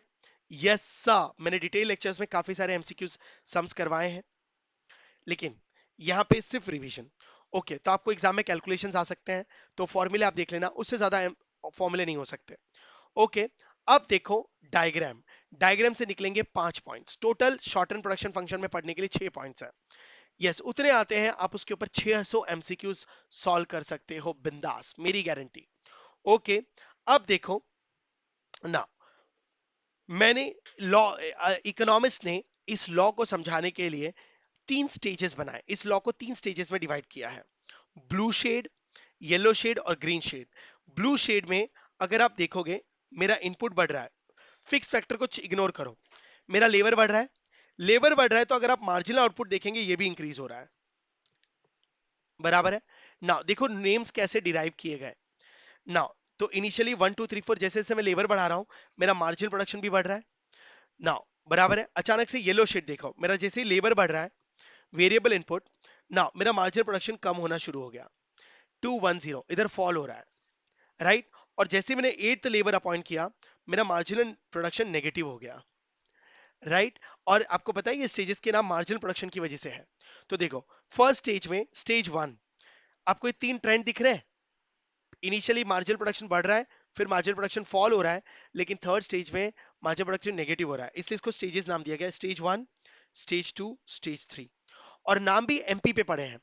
यस सर, मैंने डिटेल लेक्चर्स में काफी सारे एमसीक्यूज सम्स करवाए हैं, लेकिन यहाँ पे सिर्फ रिवीजन। ओके, तो आपको एग्जाम में कैलकुलेशंस आ सकते हैं, तो फॉर्मूले आप देख लेना, उससे ज्यादा फॉर्मूले नहीं हो सकते। ओके, अब देखो डायग्राम। डायग्राम से निकलेंगे 5 points, total short term production function में पढ़ने के लिए 6 पॉइंट्स है। यस, उतने आते हैं, आप उसके ऊपर 600 एमसीक्यूज सॉल्व कर सकते हो बिंदास, मेरी गारंटी। ओके, अब देखो ना, मैंने लॉ, इकोनॉमिस्ट ने इस लॉ को समझाने के लिए तीन स्टेजेस बनाए, इस लॉ को तीन स्टेजेस में डिवाइड किया है, ब्लू शेड, येलो शेड और ग्रीन शेड। ब्लू शेड में अगर आप देखोगे मेरा इनपुट बढ़ रहा है, फिक्स फैक्टर को इग्नोर करो, मेरा लेबर बढ़ रहा है। लेबर बढ़ रहा है तो अगर आप मार्जिनल आउटपुट देखेंगे ये भी इंक्रीज हो रहा है, बराबर है। नाउ देखो नेम्स कैसे डिराइव किए गए। नाउ तो इनिशियली 1 2 3 4 जैसे जैसे मैं लेबर बढ़ा रहा हूं, मेरा मार्जिनल प्रोडक्शन भी बढ़ रहा है। नाउ बराबर है, अचानक से येलो शेड देखो, मेरा जैसे ही लेबर बढ़ रहा है, वेरिएबल इनपुट, नाउ मेरा मार्जिनल प्रोडक्शन कम होना शुरू हो गया, 2 1 0 इधर फॉल हो रहा है, राइट। और जैसे मैंने एट्थ लेबर अपॉइंट किया, मेरा मार्जिनल प्रोडक्शन नेगेटिव हो गया, राइट। और आपको पता है ये स्टेजेस के नाम मार्जिनल प्रोडक्शन की वजह से है। तो देखो फर्स्ट स्टेज में, स्टेज वन, आपको ये तीन ट्रेंड दिख रहे हैं, इनिशियली मार्जिनल प्रोडक्शन बढ़ रहा है, फिर मार्जिनल प्रोडक्शन फॉल हो रहा है, लेकिन थर्ड स्टेज में मार्जिनल प्रोडक्शन नेगेटिव हो रहा है, इसलिए इसको स्टेजेस नाम दिया गया, stage one, stage two, stage three. और नाम भी एमपी पे पड़े हैं,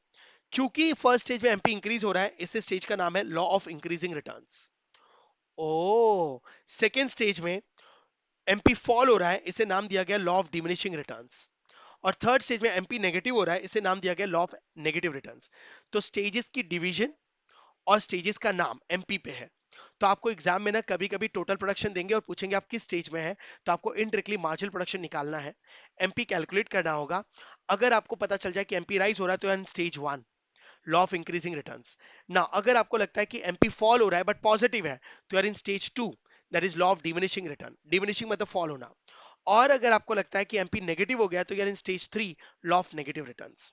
क्योंकि फर्स्ट स्टेज में एमपी इंक्रीज हो रहा है, इसलिए स्टेज का नाम है law of increasing returns. Oh, second stage में एमपी फॉल हो रहा है, इसे नाम दिया गया लॉ ऑफ डिमिनिशिंग रिटर्न्स। और थर्ड स्टेज में एमपी नेगेटिव हो रहा है, इसे नाम दिया गया लॉ ऑफ नेगेटिव रिटर्न्स। तो स्टेजेस की डिवीजन और स्टेजेस का नाम एमपी पे है। तो आपको एग्जाम में ना कभी कभी टोटल प्रोडक्शन देंगे और पूछेंगे आप किस स्टेज में है, तो आपको इनडायरेक्टली मार्जिनल प्रोडक्शन निकालना है, एमपी कैलकुलेट करना होगा। अगर आपको पता चल जाए कि एमपी राइज हो रहा है तो in stage 1, law of increasing returns. ना अगर आपको लगता है कि एमपी फॉल हो रहा है बट पॉजिटिव है, तो यार in stage 2, that is law of diminishing return, diminishing मतलब फॉल होना। और अगर आपको लगता है कि एमपी नेगेटिव हो गया तो यार in stage 3, law of negative returns.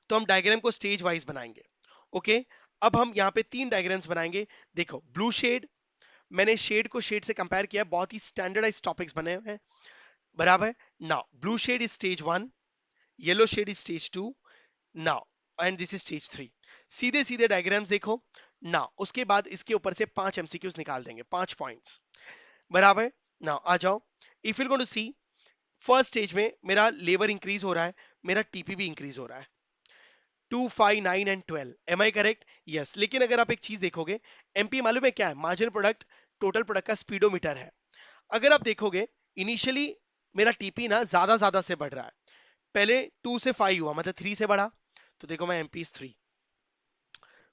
तो हम डायग्राम को स्टेज वाइज बनाएंगे। ओके, अब हम यहाँ पे 3 डायग्राम्स बनाएंगे। देखो ब्लू शेड, मैंने शेड को शेड से कंपेयर किया, बहुत ही स्टैंडर्डाइज टॉपिक्स बने हुए हैं, बराबर। Now blue shade is stage 1, yellow shade is stage 2, now and this is stage 3। सीधे सीधे डायग्राम्स देखो ना, उसके बाद इसके ऊपर से 5 एमसीक्यूज निकाल देंगे, 5 पॉइंट्स, बराबर। नाउ आ जाओ, if you going to see, first stage में मेरा लेबर इंक्रीज हो रहा है, मेरा टीपी भी इंक्रीज हो रहा है, 2, 5, 9 and 12, am I correct? Yes. लेकिन अगर आप एक चीज देखोगे, एमपी मालूम है क्या है? मार्जिनल प्रोडक्ट, टोटल प्रोडक्ट का स्पीडोमीटर है। अगर आप देखोगे इनिशियली मेरा टीपी ना ज्यादा ज्यादा से बढ़ रहा है, पहले 2 से 5 हुआ मतलब 3 से बढ़ा, तो देखो मैं एमपी इज 3,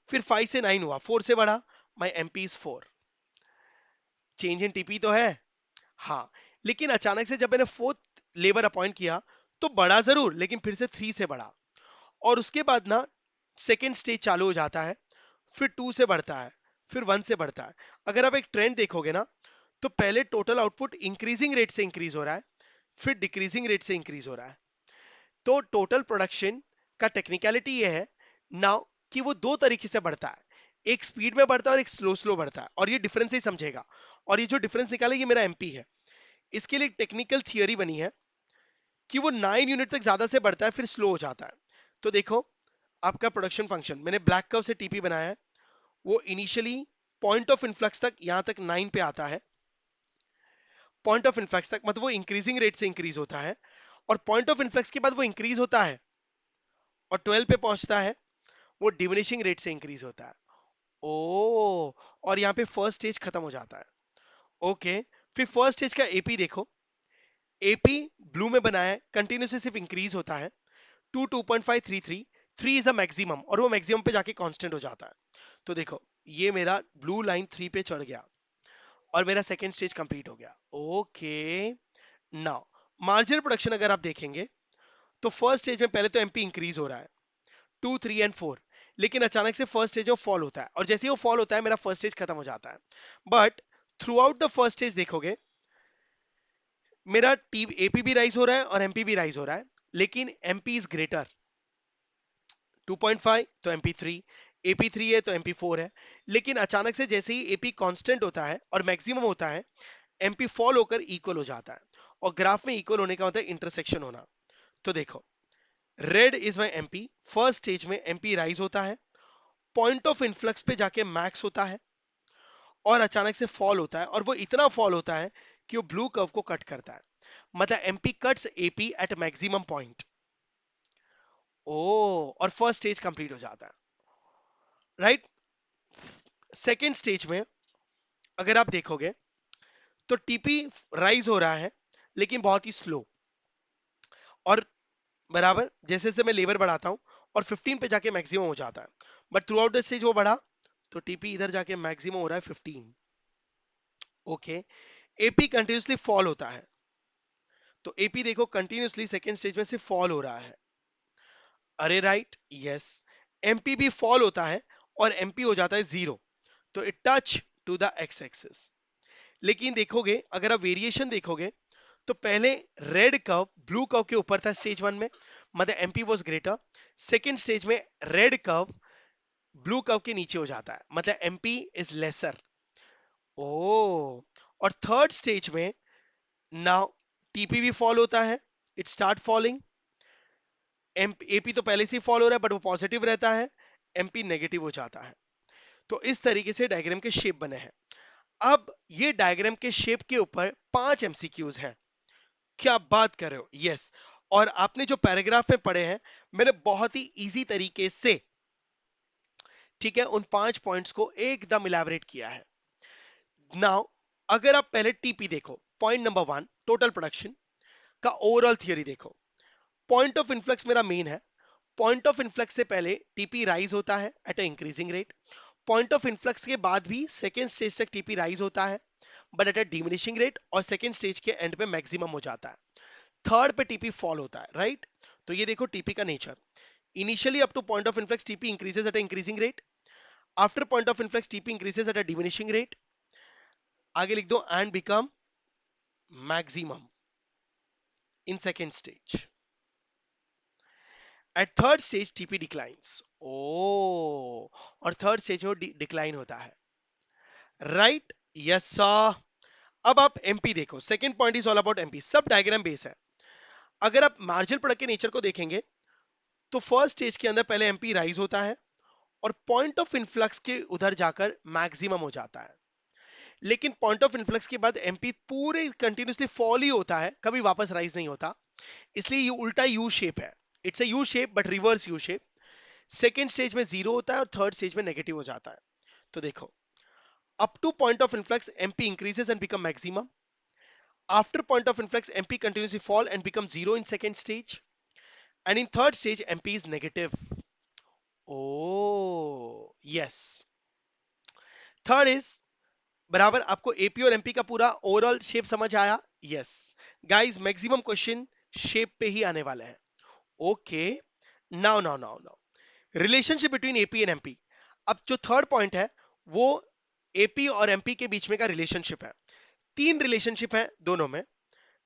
फिर 5 से 9 हुआ, 4 से बढ़ा, my MP is 4। Change in TP तो है, हाँ। लेकिन अचानक से जब मैंने फोर्थ लेबर अपॉइंट किया तो बढ़ा जरूर, लेकिन फिर से 3 से बढ़ा, और उसके बाद ना सेकेंड स्टेज चालू हो जाता है, फिर 2 से बढ़ता है, फिर 1 से बढ़ता है। अगर आप एक ट्रेंड देखोगे ना, तो पहले टोटल आउटपुट इंक्रीजिंग रेट से इंक्रीज हो रहा है, फिर डिक्रीजिंग रेट से इंक्रीज हो रहा है। तो टोटल प्रोडक्शन का टेक्निकलिटी ये है नाउ कि वो दो तरीके से बढ़ता है, एक स्पीड में बढ़ता है और एक स्लो स्लो बढ़ता है, और ये डिफरेंस ही समझेगा। और ये जो डिफरेंस निकाले ये मेरा एमपी है। इसके लिए टेक्निकल थियरी बनी है कि वो 9 यूनिट तक ज्यादा से बढ़ता है फिर स्लो हो जाता है। तो देखो आपका प्रोडक्शन फंक्शन मैंने ब्लैक कर्व से टीपी बनाया है, वो इनिशियली पॉइंट ऑफ इन्फ्लक्स तक यहां तक 9 पे आता है, पॉइंट ऑफ इन्फ्लक्स तक मतलब वो इंक्रीजिंग रेट से इंक्रीज होता है, और पॉइंट ऑफ इन्फ्लक्स के बाद वो इंक्रीज होता है और 12 पे पहुंचता है, वो डिमिनिशिंग रेट से इंक्रीज होता है। ओ, और यहाँ पे फर्स्ट स्टेज खत्म हो जाता है। ओके, फिर फर्स्ट स्टेज का एपी देखो, एपी ब्लू में बनाया है, कंटिन्यूसली सिर्फ इंक्रीज होता है, 2, 2.5, 3, 3, 3 इज अ मैक्सिमम, और वो मैक्सिमम पे जाके कांस्टेंट हो जाता है। तो देखो ये मेरा ब्लू लाइन 3 पे चढ़ गया और मेरा सेकेंड स्टेज कंप्लीट हो गया। ओके, नाउ मार्जिनल प्रोडक्शन अगर आप देखेंगे तो फर्स्ट स्टेज में पहले तो एमपी इंक्रीज हो रहा है, 2, 3 एंड 4, लेकिन अचानक से फर्स्ट स्टेज में फॉल होता है, और जैसे ही वो फॉल होता है मेरा फर्स्ट स्टेज खत्म हो जाता है। But through out the first stage देखोगे मेरा टी एपी भी राइज हो रहा है और एमपी भी राइज हो रहा है, लेकिन एमपी इज ग्रेटर, 2.5 तो एमपी 3, एपी 3 है तो एमपी 4 है। लेकिन अचानक से जैसे ही एपी कांस्टेंट होता है और मैक्सिमम होता है, एमपी फॉल होकर इक्वल हो जाता है, और ग्राफ में इक्वल होने का मतलब इंटरसेक्शन होना। तो देखो red is my MP, first stage में एमपी राइज होता है, पॉइंट ऑफ इन्फ्लक्स पे जाके मैक्स होता है, और अचानक से फॉल होता है, और वो इतना फॉल होता है कि वो ब्लू कर्व को कट करता है, मतलब MP cuts AP at maximum point. Oh, और फर्स्ट स्टेज कंप्लीट हो जाता है, राइट। सेकेंड स्टेज में अगर आप देखोगे तो टीपी राइज हो रहा है लेकिन बहुत ही स्लो, और बराबर जैसे जैसे मैं लेबर बढ़ाता हूं और 15 पे जाके मैक्सिमम हो जाता है, but through out the stage वो बढ़ा, तो टीपी इधर जाके मैक्सिमम हो रहा है 15। ओके, एपी कंटिन्यूसली फॉल होता है, तो एपी देखो कंटिन्यूसली सेकेंड स्टेज में से फॉल हो रहा है। अरे राइट, यस, एमपी भी फॉल होता है और एमपी हो जाता है 0, तो it touch to the X axis. लेकिन देखोगे अगर आप वेरिएशन देखोगे तो पहले रेड कर्व ब्लू कर्व के ऊपर था स्टेज 1 में, मतलब MP was greater. Second stage में रेड कर्व ब्लू कर्व के नीचे हो जाता है, मतलब एमपी इज लेसर। ओ, और थर्ड स्टेज में नाउ टीपी भी फॉल होता है, इट स्टार्ट फॉलिंग, एपी तो पहले से ही फॉल हो रहा है बट वो पॉजिटिव रहता है, एमपी नेगेटिव हो जाता है। तो इस तरीके से डायग्राम के शेप बने हैं। अब ये डायग्राम के शेप के ऊपर 5 एमसीक्यूज हैं। क्या बात कर रहे हो, यस। और आपने जो पैराग्राफ में पढ़े हैं मैंने बहुत ही इजी तरीके से, ठीक है, उन 5 पॉइंट्स को एकदम इलैबोरेट किया है। नाउ अगर आप पहले टीपी देखो, पॉइंट नंबर 1 टोटल प्रोडक्शन का ओवरऑल थियरी देखो। पॉइंट ऑफ इन्फ्लक्स मेरा मेन है, पॉइंट ऑफ इन्फ्लक्स से पहले टीपी राइज होता है at a increasing rate, point of influx के बाद भी सेकेंड स्टेज तक टीपी राइज होता है but at a diminishing rate, और सेकेंड स्टेज के एंड पे मैक्सिमम हो जाता है। थर्ड पे टीपी फॉल होता है, राइट? तो ये देखो टीपी का nature. Initially up to point of influx TP increases at a increasing rate, after point of influx TP increases at a diminishing rate, आगे लिख दो and become maximum in second stage. At third stage TP declines. Oh, और third stage में decline होता है, right? Yes sir. अब आप MP देखो, second point is all about MP, सब डायग्राम बेस है। अगर आप मार्जिनल प्रोडक्ट के नेचर को देखेंगे तो फर्स्ट स्टेज के अंदर पहले एमपी राइज होता है और पॉइंट ऑफ इन्फ्लक्स के उधर जाकर मैक्सिमम हो जाता है। लेकिन पॉइंट ऑफ इन्फ्लक्स के बाद एमपी पूरे कंटिन्यूसली फॉल ही होता है, कभी वापस राइज नहीं होता, इसलिए ये उल्टा यू शेप है। It's a U shape but reverse U shape. Second stage में जीरो होता है और थर्ड स्टेज में नेगेटिव हो जाता है। तो देखो, up to point of influx MP increases and become maximum. After point of influx MP continuously fall and become zero in second stage, and in third stage MP is negative. Oh yes. Third is, बराबर आपको AP और MP का पूरा overall shape समझ आया? Yes guys, maximum question shape पे ही आने वाले हैं। Okay, now relationship between AP and MP. अब जो थर्ड पॉइंट है वो एपी और एमपी के बीच में का रिलेशनशिप है। तीन रिलेशनशिप है दोनों में।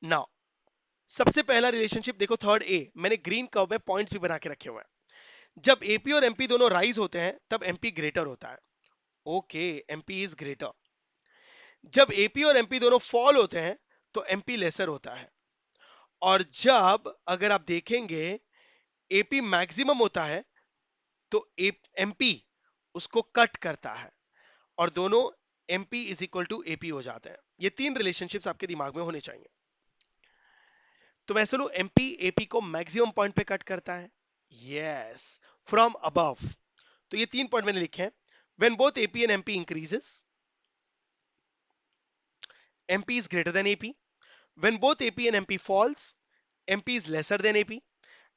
नाउ सबसे पहला रिलेशनशिप देखो, थर्ड ए, मैंने ग्रीन कर्व में पॉइंट्स भी बना के रखे हुए हैं। जब एपी और एमपी दोनों राइज होते हैं तब एमपी ग्रेटर होता है। Okay, MP is greater. जब एपी और एमपी दोनों फॉल होते हैं तो एमपी लेसर होता है। और जब अगर आप देखेंगे एपी मैक्सिमम होता है तो एमपी उसको कट करता है और दोनों MP is equal to AP हो जाते हैं। ये तीन रिलेशनशिप्स आपके दिमाग में होने चाहिए। तो वैसे लो, एमपी एपी को मैक्सिमम पॉइंट पे कट करता है, यस, फ्रॉम अबव। तो ये तीन पॉइंट मैंने लिखे हैं। When both AP and MP increases, MP is greater than AP. When both AP and MP falls, MP is lesser than AP.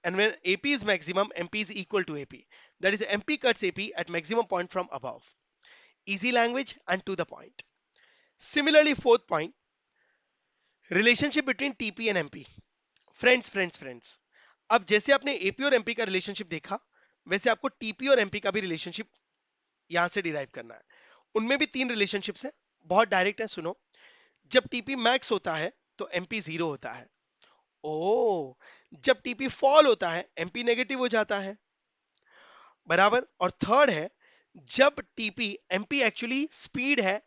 And when AP is maximum, MP is equal to AP. That is, MP cuts AP at maximum point from above. Easy language and to the point. Similarly, fourth point, relationship between TP and MP. Friends, अब जैसे आपने AP और MP का relationship देखा, वैसे आपको TP और MP का भी रिलेशनशिप यहां से डिराइव करना है। उनमें भी तीन रिलेशनशिप्स हैं, बहुत डायरेक्ट है, सुनो। जब टीपी मैक्स होता है तो एमपी जीरो होता है। ओ, जब टीपी फॉल होता है एमपी नेगेटिव हो जाता है, बराबर। और थर्ड है, जब टीपी, एमपी एक्चुअली स्पीड है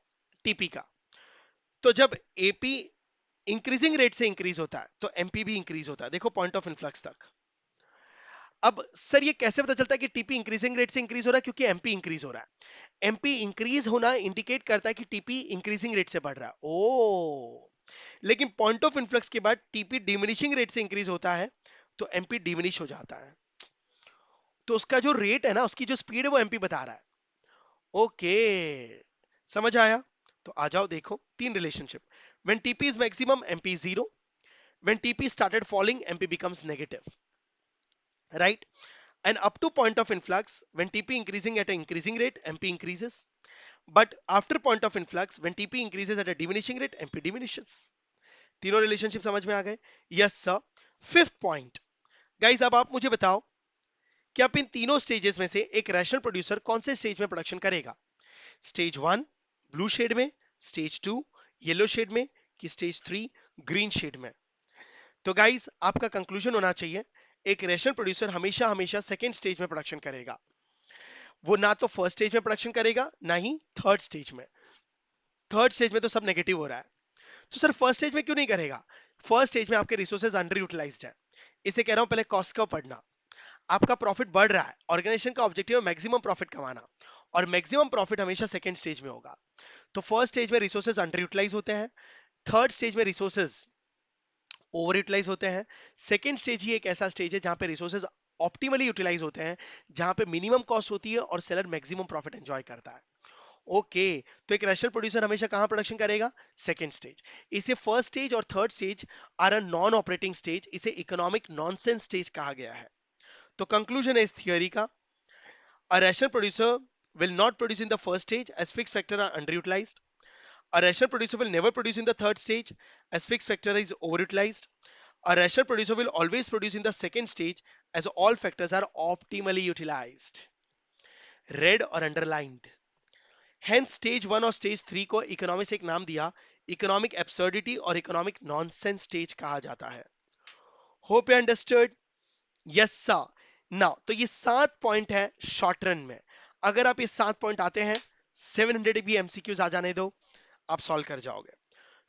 टीपी का, तो जब एपी इंक्रीजिंग रेट से इंक्रीज होता है तो एमपी भी इंक्रीज होता है। देखो पॉइंट ऑफ इन्फ्लक्स तक। अब सर ये कैसे पता चलता है कि टीपी इंक्रीजिंग रेट से इंक्रीज हो रहा है? क्योंकि एमपी इंक्रीज हो रहा है। एमपी इंक्रीज होना इंडिकेट करता है कि टीपी इंक्रीजिंग रेट से बढ़ रहा है। ओ, लेकिन पॉइंट ऑफ इन्फ्लक्स के बाद टीपी डिमिनिशिंग रेट से इंक्रीज होता है तो एमपी डिमिनिश हो जाता है। तो उसका जो रेट है ना, उसकी जो स्पीड है वो एमपी बता रहा है। ओके, समझ आया? तो आ जाओ, देखो तीन relationship. When TP is maximum MP is zero, when TP started falling MP becomes negative, right? And up to point of influx, when TP increasing at an increasing rate, MP increases. But after point of influx, when TP increases at a diminishing rate, MP diminishes. तीनों relationship समझ में आ गए? Yes sir. Fifth point, guys अब आप मुझे बताओ कि आप इन तीनों स्टेजेस में से एक रैशनल प्रोड्यूसर कौन से स्टेज में प्रोडक्शन करेगा? स्टेज 1 ब्लू शेड में, स्टेज 2 येलो शेड में, कि स्टेज 3 ग्रीन शेड में? तो गाइस आपका कंक्लूजन होना चाहिए, एक रैशनल प्रोड्यूसर हमेशा हमेशा सेकेंड स्टेज में प्रोडक्शन करेगा। वो ना तो फर्स्ट स्टेज में प्रोडक्शन करेगा ना ही थर्ड स्टेज में। थर्ड स्टेज में तो सब नेगेटिव हो रहा है, तो सर फर्स्ट स्टेज में क्यों नहीं करेगा? फर्स्ट स्टेज में आपके रिसोर्सेज अंडर यूटिलाइज्ड है, इसे कह रहा हूं पहले कॉस्ट का पढ़ना। आपका प्रॉफिट बढ़ रहा है, ऑर्गेनाइजेशन का ऑब्जेक्टिव है मैक्सिमम प्रॉफिट कमाना, और मैक्सिमम प्रॉफिट हमेशा सेकंड स्टेज में होगा। तो फर्स्ट स्टेज में रिसोर्सेज अंडर यूटिलाइज होते हैं, थर्ड स्टेज में रिसोर्सेज ओवर यूटिलाइज होते हैं, सेकेंड स्टेज ही एक ऐसा स्टेज है जहां पे रिसोर्सेज ऑप्टिमली यूटिलाइज होते हैं, जहां पे मिनिमम कॉस्ट होती है और सेलर मैक्सिमम प्रॉफिट एंजॉय करता है। ओके, तो एक रैशनल प्रोड्यूसर हमेशा कहां प्रोडक्शन करेगा? Second stage. इसे फर्स्ट स्टेज और third stage are a non operating stage, इसे इकोनॉमिक नॉनसेंस स्टेज कहा गया है। तो कंक्लूजन है इस थियरी का, a rational producer will not produce in the first stage as fixed factor are underutilized. A rational producer will never produce in the third stage as fixed factor is overutilized. A rational producer will always produce in the second stage as all factors are optimally utilized. Read और underlined. Hence stage one और stage three को economics एक नाम दिया, economic absurdity और economic nonsense stage कहा जाता है. Hope you understood. Yes sir. Now तो ये 7 पॉइंट है शॉर्ट रन में. अगर आप ये 7 पॉइंट आते हैं, 700 भी एमसीक्यूज आ जाने दो, आप सॉल्व कर जाओगे.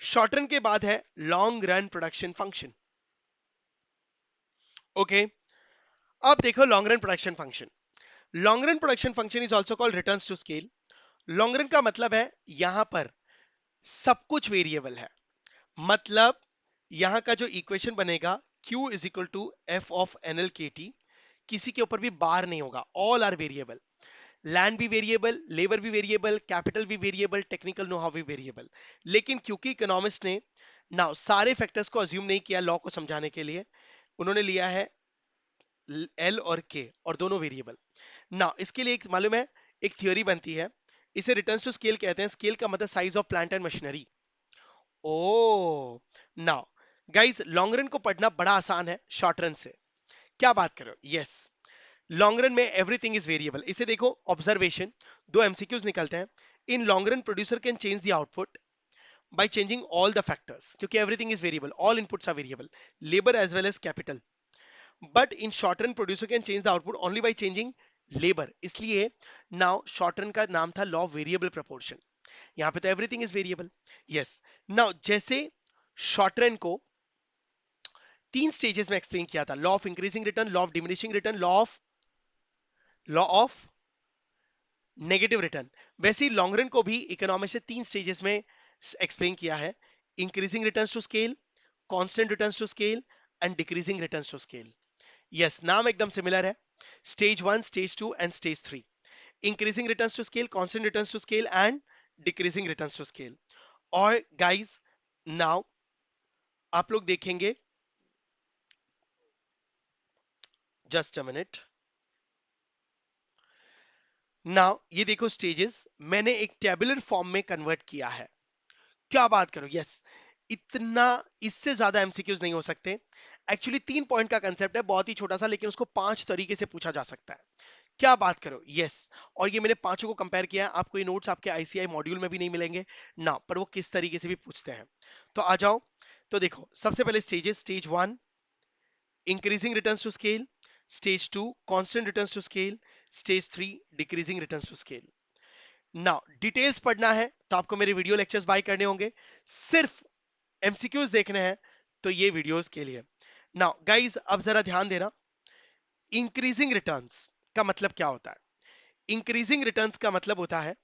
शॉर्ट रन के बाद है long run production function. Okay, अब देखो long run production function. Long run production function is also called returns to scale. Long run का मतलब है यहां पर सब कुछ वेरिएबल है. मतलब यहां का जो इक्वेशन बनेगा Q is equal to F of N L K T, किसी के ऊपर भी बार नहीं होगा, ऑल आर वेरिएबल. लैंड भी वेरिएबल, लेबर भी वेरिएबल, कैपिटल भी वेरिएबल, टेक्निकल नो हाउ भी वेरिएबल. लेकिन क्योंकि इकोनॉमिस्ट ने नाउ सारे फैक्टर्स को अज्यूम नहीं किया लॉ को समझाने के लिए, उन्होंने लिया है एल और के और दोनों वेरिएबल. नाउ इसके लिए एक मालूम है, एक थ्योरी बनती है, इसे रिटर्न्स टू स्केल कहते हैं. स्केल का मतलब size of plant and machinery. Oh now guys, long run को पढ़ना बड़ा आसान है शॉर्ट रन से. क्या बात करो. यस, लॉन्ग रन में एवरीथिंग इज वेरिएबल. इसे देखो, ऑब्जर्वेशन, दो एमसीक्यूज निकलते हैं. In long run producer can change the output by changing all the factors, क्योंकि everything is variable, all inputs are variable, labor as well as capital. But in short run producer can change the output only by changing labor. इसलिए now short run का नाम था law of variable proportion. यहाँ पे तो everything is variable. Yes. Now जैसे short run को 3 stages में एक्सप्लेन किया था, law of increasing return, law of diminishing return, law of negative return, वैसे ही लॉन्ग रन को भी इकोनॉमिक्स से 3 स्टेजेस में एक्सप्लेन किया है. Increasing returns to scale, constant returns to scale and decreasing returns to scale. Yes, नाम एकदम similar है. Stage one, stage two and stage three. Increasing returns to scale, constant returns to scale and decreasing returns to scale. और guys now आप लोग देखेंगे, just a minute. Now ये देखो stages मैंने एक टेबुलर फॉर्म में कन्वर्ट किया है. क्या बात करो. यस, इतना, इससे ज्यादा एमसीक्यूज नहीं हो सकते. एक्चुअली 3 पॉइंट का कंसेप्ट है, बहुत ही छोटा सा, लेकिन उसको 5 तरीके से पूछा जा सकता है. क्या बात करो. यस, और ये मैंने पांचों को कंपेयर किया है. आपको ये नोट्स आपके आईसीआई मॉड्यूल में भी नहीं मिलेंगे ना, पर वो किस तरीके से भी पूछते हैं. तो आ जाओ. तो देखो, सबसे पहले stages. Stage one, increasing returns to scale. Stage two, constant returns to scale. Stage three, decreasing returns to scale. Now details पढ़ना है तो आपको मेरे वीडियो लेक्चर्स बाय करने होंगे. सिर्फ एमसीक्यूज देखने हैं तो ये वीडियोस के लिए. नाउ गाइस, अब जरा ध्यान देना. इंक्रीजिंग रिटर्न्स का मतलब क्या होता है? इंक्रीजिंग रिटर्न्स का मतलब होता है,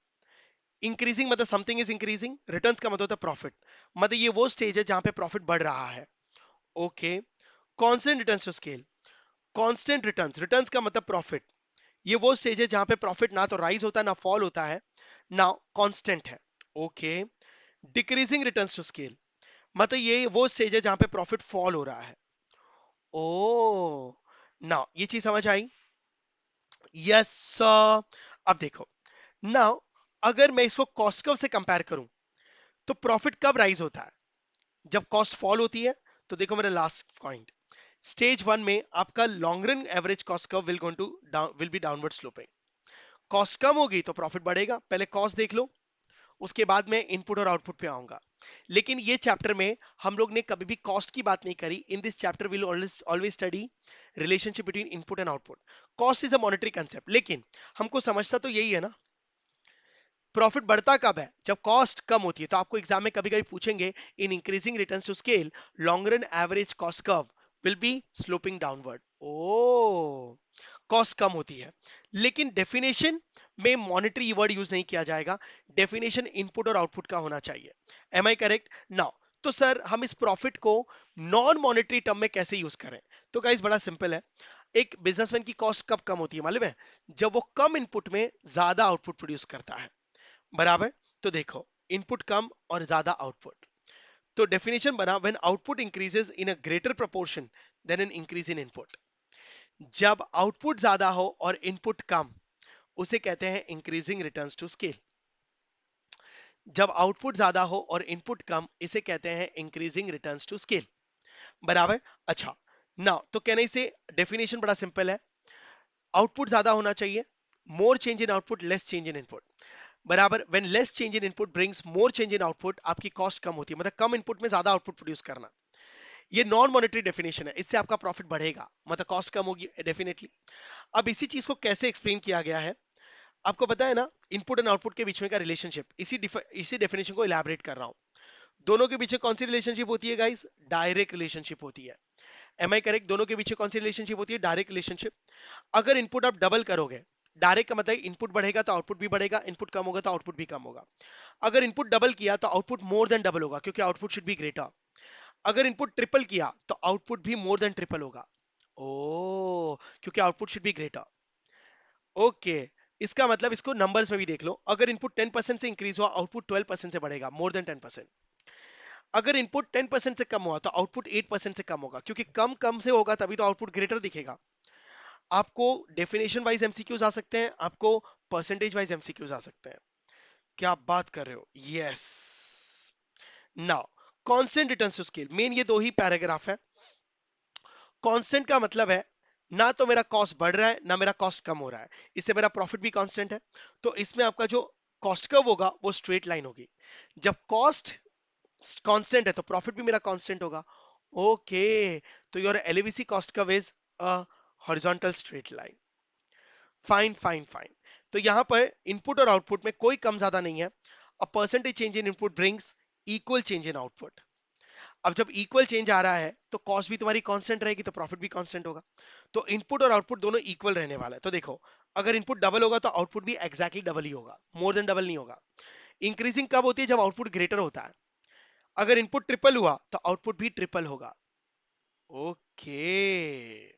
इंक्रीजिंग मतलब समथिंग इज इंक्रीजिंग, रिटर्न्स का मतलब होता है प्रॉफिट. मतलब ये वो स्टेज है जहां पे प्रॉफिट बढ़ रहा है. Okay. Constant returns to scale, constant returns, returns का मतलब प्रॉफिट. ये वो स्टेज है जहां पे प्रॉफिट ना तो राइज होता है ना फॉल होता है, ना कांस्टेंट है. Okay. Decreasing returns to scale, मतलब ये वो स्टेज है जहां पे प्रॉफिट फॉल हो रहा है. ओ नाउ ये चीज समझ आई. Yes sir. अब देखो, नाउ अगर मैं इसको कॉस्ट कर्व से कंपेयर करूं तो प्रॉफिट कब राइज होता है? जब कॉस्ट फॉल होती है. तो देखो मेरा लास्ट पॉइंट, स्टेज वन में आपका long run average cost curve will be downward sloping. Cost कम होगी तो प्रॉफिट बढ़ेगा. पहले कॉस्ट देख लो, उसके बाद मैं इनपुट और आउटपुट पे आऊंगा. लेकिन ये चैप्टर में हम लोग ने कभी भी कॉस्ट की बात नहीं करी. इन this chapter will always study relationship between input and output. Cost is a monetary concept, लेकिन हमको समझता तो यही है ना, प्रॉफिट बढ़ता कब है? जब कॉस्ट कम होती है. तो आपको एग्जाम में कभी कभी पूछेंगे, in increasing returns to scale long run average cost curve will be sloping downward. Oh, cost कम होती है. लेकिन डेफिनेशन में मॉनेटरी वर्ड यूज नहीं किया जाएगा. डेफिनेशन इनपुट और आउटपुट का होना चाहिए. Am I correct now? तो सर हम इस प्रॉफिट को नॉन मॉनेटरी टर्म में कैसे यूज करें? तो गाइस बड़ा सिंपल है. एक बिजनेसमैन की कॉस्ट कब कम होती है मालूम है? जब वो कम इनपुट में ज्यादा आउटपुट प्रोड्यूस करता है. बराबर. तो देखो, इनपुट कम और ज्यादा आउटपुट. तो डेफिनेशन बना, when output increases in a greater proportion than an increase in input. जब आउटपुट ज्यादा हो और इनपुट कम, उसे कहते हैं इंक्रीजिंग रिटर्न्स टू स्केल। जब आउटपुट ज्यादा हो और इनपुट कम, इसे कहते हैं इंक्रीजिंग रिटर्न्स टू स्केल। बराबर। अच्छा, नाउ तो कहने से डेफिनेशन बड़ा सिंपल है। आउटपुट ज्यादा होना चाहिए, more change in output less change in input. बराबर, when less change in input brings more change in output, आपकी कॉस्ट कम होती है, मतलब कम इनपुट में ज्यादा आउटपुट प्रोड्यूस करना। ये नॉन मॉनेटरी डेफिनेशन है, इससे आपका प्रॉफिट बढ़ेगा, मतलब कॉस्ट कम होगी डेफिनेटली। अब इसी चीज को कैसे एक्सप्लेन किया गया है, आपको पता है ना, इनपुट एंड आउटपुट के बीच में का रिलेशनशिप, इसी डेफिनेशन को इलैबोरेट कर रहा हूं। दोनों के पीछे कौन सी रिलेशनशिप होती है गाइस? डायरेक्ट रिलेशनशिप होती है। Am I correct? दोनों के पीछे कौन सी रिलेशनशिप होती है? Direct relationship. अगर इनपुट आप डबल करोगे, डायरेक्ट का मतलब इनपुट बढ़ेगा तो आउटपुट भी बढ़ेगा, इनपुट कम होगा तो आउटपुट भी कम होगा। अगर इनपुट डबल किया तो आउटपुट मोर देन डबल होगा, क्योंकि आउटपुट शुड बी ग्रेटर। अगर इनपुट ट्रिपल किया तो आउटपुट भी मोर देन ट्रिपल होगा। ओ, क्योंकि output should be greater. Okay, इसका मतलब इसको नंबर्स में भी देख लो। अगर इनपुट 10% से इंक्रीज हुआ, आउटपुट 12% से बढ़ेगा, मोर देन 10%। अगर इनपुट 10% से कम हुआ तो आउटपुट 8% से कम होगा, क्योंकि कम कम से होगा तभी तो आउटपुट ग्रेटर दिखेगा। आपको डेफिनेशन वाइज एमसीक्यूज आ सकते हैं, आपको परसेंटेज वाइज एमसीक्यूज आ सकते हैं। क्या आप बात कर रहे हो? Yes. Now, constant returns to scale, main ये दो ही पैराग्राफ है। कांस्टेंट का मतलब है ना तो मेरा कॉस्ट बढ़ रहा है ना मेरा कॉस्ट कम हो रहा है, इससे मेरा प्रॉफिट भी कांस्टेंट है। तो इसमें आपका जो कॉस्ट कर्व होगा वो स्ट्रेट लाइन होगी। जब कॉस्ट कांस्टेंट है तो प्रॉफिट भी मेरा कांस्टेंट होगा। ओके, तो your L V C cost curve is a horizontal straight line. Fine fine fine. तो यहां पर इनपुट और आउटपुट में कोई कम ज्यादा नहीं है। A percentage change in input brings equal change in output. अब जब इक्वल चेंज आ रहा है तो कॉस्ट भी तुम्हारी कांस्टेंट रहेगी तो प्रॉफिट भी कांस्टेंट होगा। तो इनपुट और आउटपुट दोनों इक्वल रहने वाला है। तो देखो, अगर इनपुट डबल होगा तो आउटपुट भी एग्जैक्टली डबल ही होगा, मोर देन डबल नहीं होगा। इंक्रीजिंग कब होती है? जब आउटपुट ग्रेटर होता है। अगर इनपुट ट्रिपल हुआ तो आउटपुट भी ट्रिपल होगा। ओके,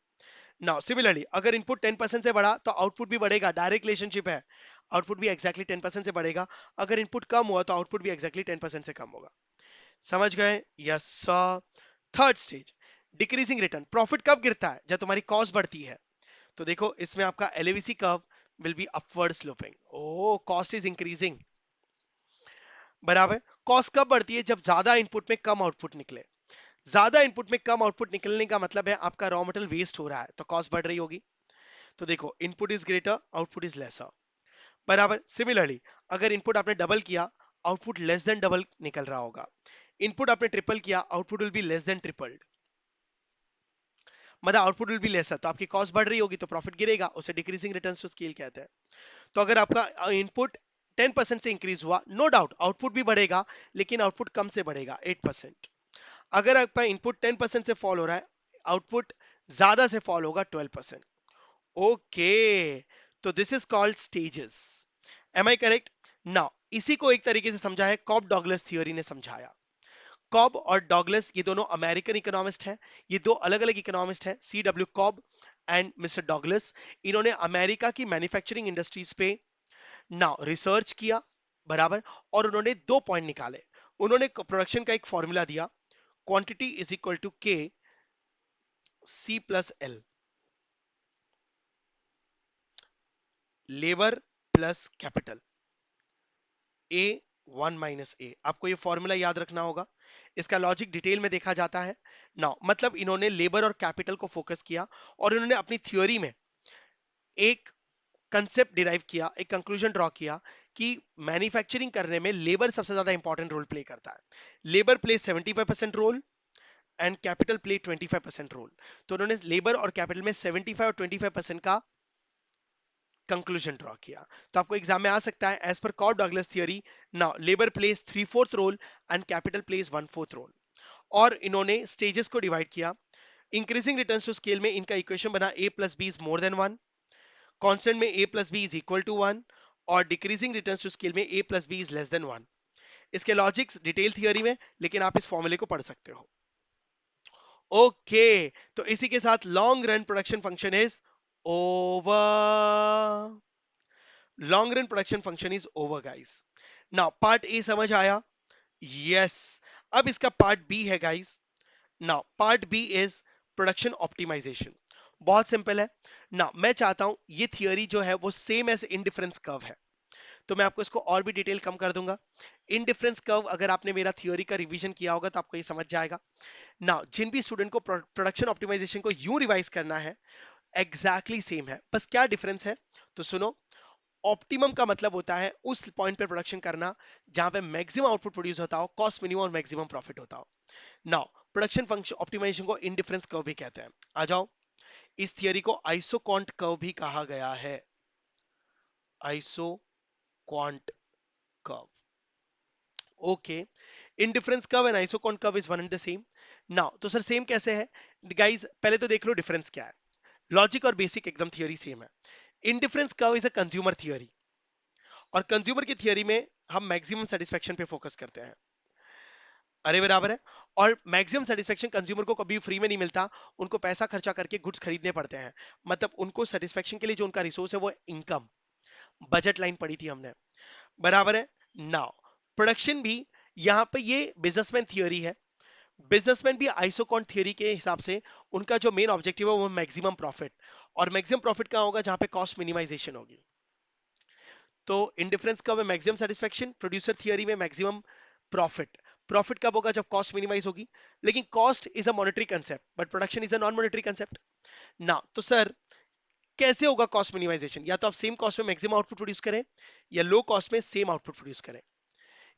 नाउ सिमिलरली अगर इनपुट 10% से बढ़ा तो आउटपुट भी बढ़ेगा, डायरेक्ट रिलेशनशिप है। आउटपुट भी एग्जैक्टली 10% से बढ़ेगा। अगर इनपुट कम हुआ तो आउटपुट भी एग्जैक्टली 10% से कम होगा। समझ गए? Yes sir. Third stage, decreasing return. Profit कब गिरता है? जब तुम्हारी कॉस्ट बढ़ती है। तो देखो इसमें आपका L V C curve will be upward sloping. Oh, cost is increasing. बराबर। कॉस्ट कब बढ़ती है? जब ज्यादा इनपुट में कम आउटपुट निकले। ज्यादा इनपुट में कम आउटपुट निकलने का मतलब है आपका रॉ मटेरियल वेस्ट हो रहा है, तो कॉस्ट बढ़ रही होगी। तो देखो, input is greater, output is lesser. बराबर। सिमिलरली अगर इनपुट आपने डबल किया, आउटपुट लेस देन डबल निकल रहा होगा। इनपुट आपने ट्रिपल किया, output will be less than tripled, मतलब आउटपुट विल बी लेसर, तो आपकी कॉस्ट बढ़ रही होगी तो प्रॉफिट गिरेगा, उसे डिक्रीजिंग रिटर्न्स टू स्केल कहते हैं। तो अगर आपका इनपुट 10% से इंक्रीज हुआ, नो डाउट आउटपुट भी बढ़ेगा, लेकिन आउटपुट कम से बढ़ेगा, 8%। अगर आपका इनपुट 10% से फॉल हो रहा है, आउटपुट ज्यादा से फॉल होगा, 12%। ओके, तो this is called stages. Am I correct? Now इसी को एक तरीके से समझा है कॉब डॉगलस थियोरी ने समझाया। कॉब और डॉगलस ये दोनों अमेरिकन इकोनॉमिस्ट हैं। ये दो अलग अलग इकोनॉमिस्ट हैं, C W Cobb and mister Douglas. इन्होंने अमेरिका की मैन्युफैक्चरिंग इंडस्ट्रीज पे नाउ रिसर्च किया। बराबर। और उन्होंने दो पॉइंट निकाले। उन्होंने प्रोडक्शन का एक फॉर्मूला दिया, quantity is equal to K C plus L, labour plus capital, A one minus A. आपको ये फॉर्मूला याद रखना होगा। इसका लॉजिक डिटेल में देखा जाता है। नाउ मतलब इन्होंने लेबर और कैपिटल को फोकस किया और इन्होंने अपनी थ्योरी में एक कंसेप्ट डिराइव किया, एक कंक्लूजन ड्रॉ किया कि मैन्युफैक्चरिंग करने में लेबर सबसे ज्यादा इंपॉर्टेंट रोल प्ले करता है। Labour play 75% role and capital play 25% role. तो उन्होंने लेबर और कैपिटल में 75 और 25% का कंक्लूजन ड्रॉ किया। तो आपको एग्जाम में आ सकता है, as per Cobb Douglas theory, now labour plays 3/4 role and capital plays 1/4 role. और इन्होंने स्टेजेस को डिवाइड किया। इंक्रीजिंग रिटर्न्स टू स्केल में इनका इक्वेशन बना a plus B is more than 1, constant में a plus B is equal to 1, और decreasing returns to scale में a plus B is less than 1। इसके लॉजिक्स डिटेल थियरी में, लेकिन आप इस फॉर्मूले को पढ़ सकते हो। ओके, तो इसी के साथ long run production function is over. Long run production function is over guys. Now part A समझ आया? यस। अब इसका पार्ट बी है guys. Now part B is production optimization. बहुत सिंपल है ना। मैं चाहता हूं ये थियोरी जो है वो सेम एज इंडिफरेंस कर्व है, तो मैं आपको इसको और भी डिटेल कम कर दूंगा। इंडिफरेंस कर्व अगर आपने मेरा थियोरी का रिवीजन किया होगा तो आपको ये समझ जाएगा ना। जिन भी स्टूडेंट को प्रोडक्शन ऑप्टिमाइजेशन को यूं रिवाइज करना है, एग्जैक्टली सेम है, बस क्या डिफरेंस है तो सुनो। ऑप्टिमम का मतलब होता है उस पॉइंट पे प्रोडक्शन करना जहां पे मैक्सिमम आउटपुट प्रोड्यूस होता हो, कॉस्ट मिनिमम और मैक्सिमम प्रॉफिट होता हो। नाउ प्रोडक्शन फंक्शन ऑप्टिमाइजेशन को इंडिफरेंस कर्व भी कहते हैं। आ जाओ, इस थियरी को आइसोक्वांट कर्व भी कहा गया है। Isoquant curve, okay. Indifference curve and isoquant curve is one and the same. Now तो सर सेम कैसे है गाइस, पहले तो देख लो डिफरेंस क्या है। लॉजिक और बेसिक एकदम थियरी सेम है। Indifference curve is a consumer theory, और कंज्यूमर की थियरी में हम मैक्सिमम सेटिस्फेक्शन पे फोकस करते हैं। अरे बराबर है। और मैक्सिमम सेटिस्फेक्शन कंज्यूमर को कभी फ्री में नहीं मिलता, उनको पैसा खर्चा करके गुड्स खरीदने पड़ते हैं। मतलब उनको सेटिस्फेक्शन के लिए जो उनका रिसोर्स है वो इनकम, बजट लाइन पढ़ी थी हमने, बराबर है। नाउ प्रोडक्शन भी यहाँ पे ये बिजनेसमैन थियरी है। बिजनेसमैन भी आइसोकॉन थियरी के हिसाब से उनका जो मेन ऑब्जेक्टिव है वो मैक्सिमम प्रॉफिट, और मैक्सिमम प्रॉफिट कहाँ होगा, जहां पे कॉस्ट मिनिमाइजेशन होगी। तो इंडिफरेंस कब है, मैक्सिमम सेटिस्फेक्शन। प्रोड्यूसर थियरी में मैक्सिमम प्रॉफिट। प्रॉफिट कब होगा, जब कॉस्ट मिनिमाइज होगी। लेकिन cost is a monetary concept but production is a non monetary concept ना। तो सर कैसे होगा कॉस्ट मिनिमाइजेशन, या तो आप सेम कॉस्ट में मैक्सिमम आउटपुट प्रोड्यूस करें या लो कॉस्ट में सेम आउटपुट प्रोड्यूस करें।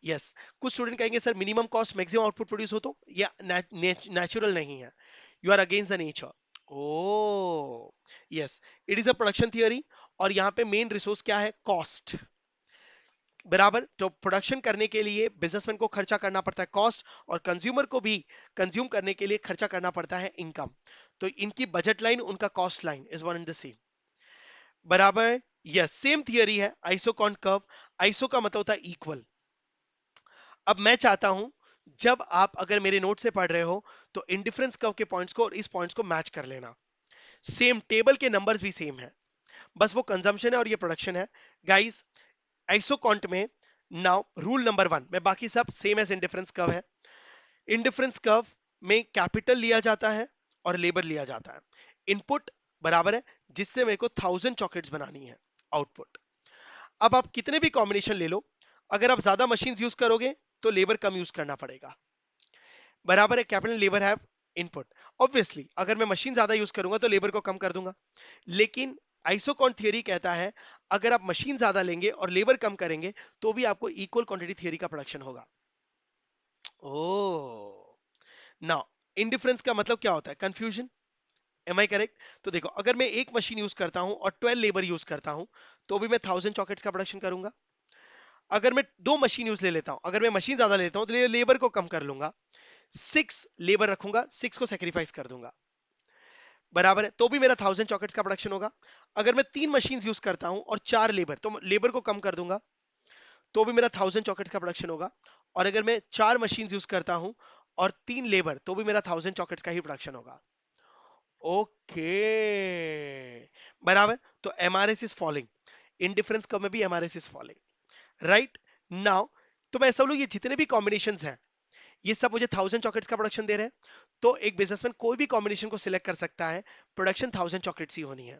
Yes yes. कुछ स्टूडेंट कहेंगे sir minimum cost maximum output produce हो तो, या नेचुरल नहीं है, you are against the nature. Oh yes, it is a production theory, और यहाँ पे मेन रिसोर्स क्या है, कॉस्ट, बराबर। तो प्रोडक्शन करने के लिए बिजनेसमैन को खर्चा करना पड़ता है कॉस्ट, और कंज्यूमर को भी कंज्यूम करने के लिए खर्चा करना पड़ता है इनकम। तो इनकी बजट लाइन, उनका cost line is one and the same, बराबर। यस, सेम थियरी है आइसोकॉन कर्व। आइसो का मतलब होता है इक्वल। अब मैं चाहता हूं जब आप अगर मेरे नोट से पढ़ रहे हो तो इंडिफरेंस कर्व के पॉइंट्स को और इस पॉइंट्स को मैच कर लेना। सेम टेबल के नंबर्स भी सेम है, बस वो कंजम्पशन है और ये प्रोडक्शन है गाइस। आइसोकॉन्ट में नाउ रूल नंबर वन में, बाकी सब सेम एज इंडिफरेंस कर्व है। इंडिफरेंस कर्व में कैपिटल लिया जाता है और लेबर लिया जाता है। इनपुट बराबर है, जिससे मेरे को 1000 चॉकलेट्स बनानी है, आउटपुट। अब आप कितने भी कॉम्बिनेशन ले लो, अगर आप ज्यादा मशीन यूज करोगे तो लेबर कम यूज करना पड़ेगा, बराबर है। कैपिटल लेबर है इनपुट। ऑब्वियसली अगर मैं मशीन ज्यादा यूज करूंगा तो लेबर को कम कर दूंगा। लेकिन आइसोकॉन थियरी कहता है अगर आप मशीन ज्यादा लेंगे और लेबर कम करेंगे तो भी आपको इक्वल क्वांटिटी थियरी का प्रोडक्शन होगा। ओ नाउ इंडिफरेंस का मतलब क्या होता है, कंफ्यूजन, एम आई करेक्ट। तो देखो अगर मैं एक मशीन यूज करता हूं और 12 लेबर यूज करता हूं तो भी मैं 1000 चॉकलेट्स का प्रोडक्शन करूंगा। अगर मैं दो मशीन यूज ले लेता हूं, अगर मैं मशीन ज्यादा लेता हूं तो लेबर को कम कर लूंगा, 6 लेबर रखूंगा, 6 को सेक्रीफाइस कर दूंगा, बराबर है, तो भी मेरा 1000 चॉकलेट्स का प्रोडक्शन होगा। अगर मैं 3 मशीन यूज करता हूं और 4 लेबर, तो लेबर को कम कर दूंगा, तो भी मेरा 1000 चॉकलेट्स का प्रोडक्शन होगा। और अगर मैं 4 मशीन यूज करता हूं और 3 लेबर, तो भी मेरा 1000 चॉकलेट्स का ही प्रोडक्शन होगा। ओके, बराबर। तो एमआरएस इज फॉलोइंग, इंडिफरेंस कब में भी MRS is following, right. Now तो मैं ऐसा बोलूं ये जितने भी कॉम्बिनेशन हैं ये सब मुझे 1000 चॉकलेट्स का प्रोडक्शन दे रहे हैं। तो एक बिजनेसमैन कोई भी कॉम्बिनेशन को सिलेक्ट कर सकता है, प्रोडक्शन 1000 चॉकलेट्स ही होनी है,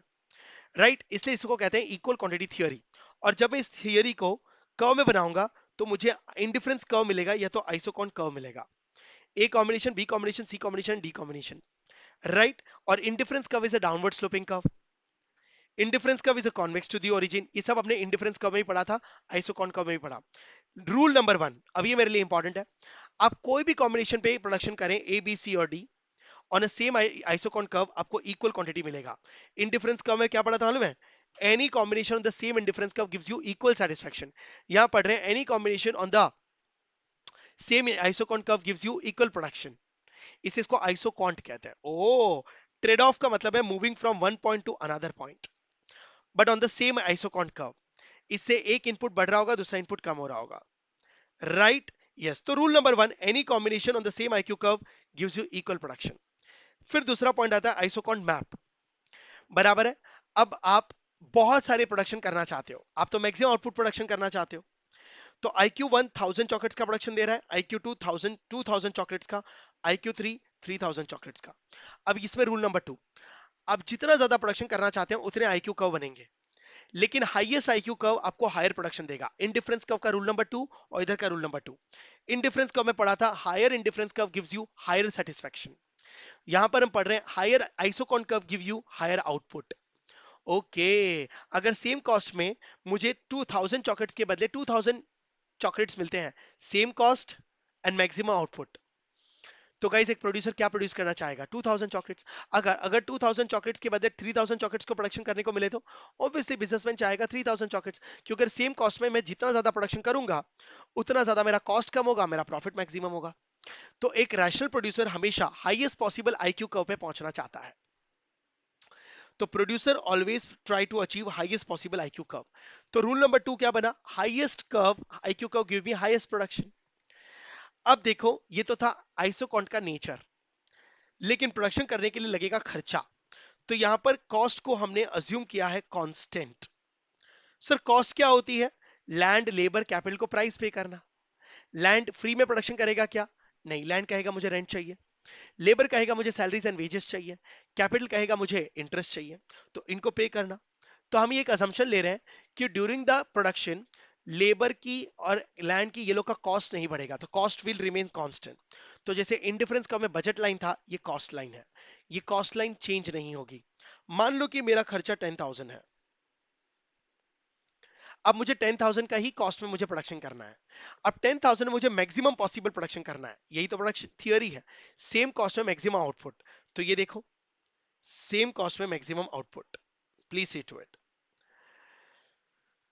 राइट। इसलिए इसको कहते हैं इक्वल क्वांटिटी थियरी। और जब मैं इस थियरी को कर्व में बनाऊंगा तो मुझे इंडिफरेंस कर्व मिलेगा या तो आइसोकॉन कर्व मिलेगा, A combination, B combination, C combination, D combination, right. और indifference curve is a downward sloping curve. Indifference curve is a convex to the origin, ये सब अपने इंडिफरेंस कर्व में ही पढ़ा था, आइसोकॉन कर्व में भी पढ़ा। रूल नंबर वन, अब ये मेरे लिए इंपॉर्टेंट है, आप कोई भी कॉम्बिनेशन पे प्रोडक्शन करें ए बी सी और D on a same isoquant curve, आपको इक्वल क्वांटिटी मिलेगा। इंडिफरेंस कर्व में क्या पढ़ा था मालूम है, any combination on the same indifference curve gives you equal satisfaction. यहां पढ़ रहे हैं any combination on the same isoquant curve gives you equal production, इसे इसको आइसोकॉन्ट कहते हैं। ओ, ट्रेड ऑफ का मतलब है moving from one point two another point but on the same isoquant curve. इससे एक इनपुट बढ़ रहा होगा, दूसरा इनपुट कम हो रहा होगा, राइट। यस, तो rule number one, any combination on the same IQ curve gives you equal production. फिर दूसरा पॉइंट आता है आइसोकॉन्ट मैप, बराबर है। अब आप बहुत सारे प्रोडक्शन करना चाहते हो, आप तो मैक्सिमम आउटपुट प्रोडक्शन करना चाहते हो। तो IQ1 1000 चॉकलेट्स का प्रोडक्शन दे रहा है, IQ2 2000 चॉकलेट्स का, IQ3 3000 चॉकलेट्स का। अब इसमें रूल नंबर टू, आप जितना ज्यादा प्रोडक्शन करना चाहते हैं उतने आईक्यू कर्व बनेंगे, लेकिन हाईएस्ट आईक्यू कर्व आपको हायर प्रोडक्शन देगा। इंडिफरेंस कर्व का रूल नंबर 2 और इधर का रूल नंबर 2। इंडिफरेंस कर्व में पढ़ा था higher indifference curve gives you higher satisfaction, यहां पर हम पढ़ रहे हैं higher isoquant curve give you higher output. Okay, अगर सेम कॉस्ट में मुझे 2000 चॉकलेट्स के बदले 2000 चॉकलेट्स मिलते हैं, same cost and maximum output, तो गाइस एक प्रोड्यूसर क्या प्रोड्यूस करना चाहेगा? 2000 चॉकलेट्स। अगर अगर 2000 चॉकलेट्स के बदले 3000 चॉकलेट्स को प्रोडक्शन करने को मिले तो ऑब्वियसली बिजनेसमैन चाहेगा 3000 चॉकलेट्स, क्योंकि सेम कॉस्ट में मैं जितना ज्यादा प्रोडक्शन करूंगा उतना ज्यादा मेरा कॉस्ट कम होगा, मेरा प्रॉफिट मैक्सिमम होगा। तो एक रैशनल प्रोड्यूसर हमेशा हाईएस्ट पॉसिबल आईक्यू कर्व पे पहुंचना चाहता है। तो producer always try to achieve highest possible IQ curve. तो रूल नंबर 2 क्या बना? Highest curve IQ curve give me highest production. अब देखो, ये तो था आइसोकॉन्ट का नेचर, लेकिन प्रोडक्शन करने के लिए लगेगा खर्चा। तो यहां पर कॉस्ट को हमने अज्यूम किया है कांस्टेंट। सर कॉस्ट क्या होती है? लैंड, लेबर, कैपिटल को प्राइस पे करना। लैंड फ्री में प्रोडक्शन करेगा क्या? नहीं, लैंड कहेगा मुझे रेंट चाहिए, लेबर कहेगा मुझे सैलरीज एंड वेजेस चाहिए, कैपिटल कहेगा मुझे इंटरेस्ट चाहिए, तो इनको पे करना। तो हम ये एक असम्पशन ले रहे हैं कि ड्यूरिंग द प्रोडक्शन लेबर की और लैंड की ये लोग का कॉस्ट नहीं बढ़ेगा, तो कॉस्ट विल रिमेन कांस्टेंट। तो जैसे इंडिफरेंस का में बजट लाइन था, ये कॉस्ट लाइन है, ये कॉस्ट लाइन चेंज नहीं होगी। मान लो कि मेरा खर्चा 10,000 है, अब मुझे 10,000 का ही कॉस्ट में मुझे प्रोडक्शन करना है। अब 10,000 में मुझे मैक्सिमम पॉसिबल प्रोडक्शन करना है, यही तो प्रोडक्शन थियरी है। सेम कॉस्ट में मैक्सिमम आउटपुट, तो ये देखो सेम कॉस्ट में maximum output, please see to it.